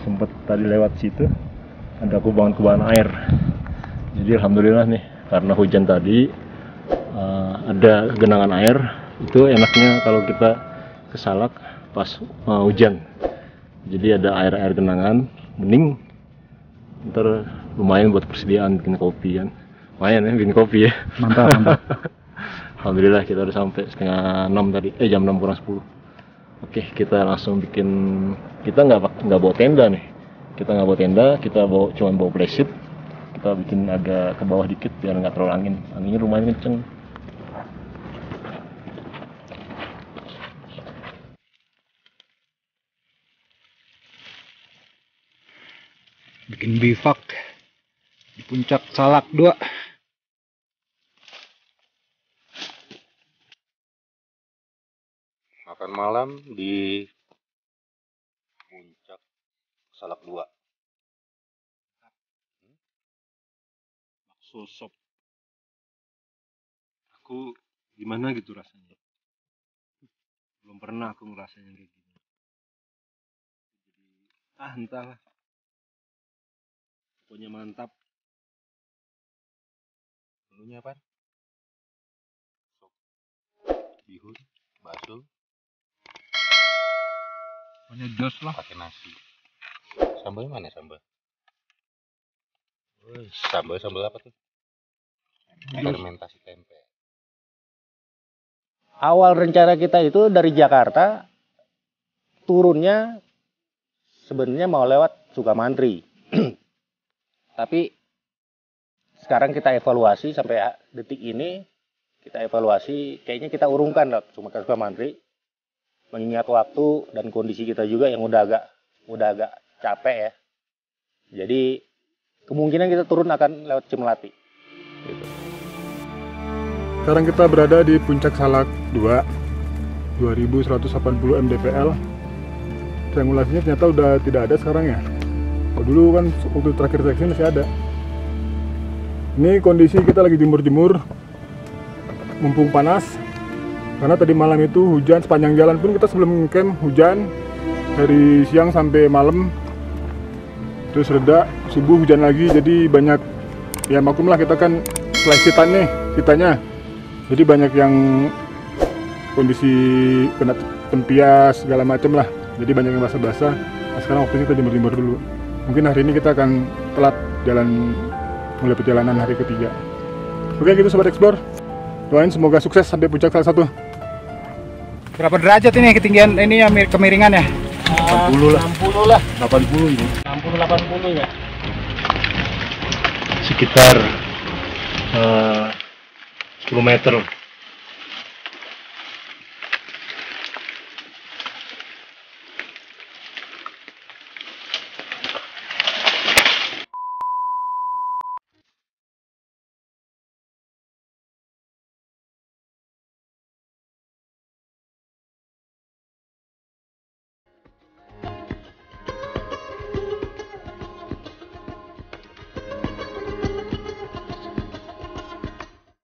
sempat lewat situ ada kubangan air. Jadi alhamdulillah nih, karena hujan tadi ada genangan air. Itu enaknya kalau kita ke Salak pas hujan. Jadi ada air genangan, bening. Ntar lumayan buat persediaan bikin kopi kan. Lumayan ya bikin kopi ya. Mantap. Alhamdulillah kita udah sampai setengah 6 tadi, jam 6 kurang 10. Oke, kita langsung bikin. Kita nggak bawa tenda nih. Kita cuma bawa playset. Kita bikin agak ke bawah dikit biar nggak terlalu angin. Anginnya lumayan kenceng. Bikin bivak di puncak Salak 2. Makan malam di puncak Salak 2. Sosok aku gimana gitu rasanya, belum pernah aku ngerasain yang kayak gini. Jadi entahlah, pokoknya mantap. Menunya apa? Sop, bihun, bakso, Pokoknya jos lah. pakai nasi. Sambal mana sambal? Sambal apa tuh? Fermentasi tempe. Awal rencana kita itu dari Jakarta, turunnya sebenarnya mau lewat Sukamantri. Tapi sekarang kita evaluasi sampai detik ini, kayaknya kita urungkan lah cuma ke Sukamantri. Mengingat waktu dan kondisi kita juga yang udah agak capek ya. Jadi kemungkinan kita turun akan lewat Cimelati. Gitu. Sekarang kita berada di puncak Salak 2, 2180 mdpl. Triangulasinya ternyata udah tidak ada sekarang ya. Kalau dulu kan waktu terakhir seksi masih ada. Ini kondisi kita lagi jemur-jemur, mumpung panas. Karena tadi malam itu hujan sepanjang jalan pun kita sebelum camp hujan dari siang sampai malam. Terus reda, subuh hujan lagi, jadi banyak ya maklum lah kita kan pelesitan nih kitanya. Jadi banyak yang kondisi kena tempias segala macam lah. Jadi banyak yang basah-basah. Nah, sekarang waktunya kita jemur-jemur dulu. Mungkin hari ini kita akan telat mulai perjalanan hari ketiga. Oke gitu Sobat Explore. Doain semoga sukses sampai puncak Salak 1. Berapa derajat ini ketinggian ini ya kemiringan ya? 80 lah. 60 lah. 80 ini. 60-80 ya. Sekitar 10 meter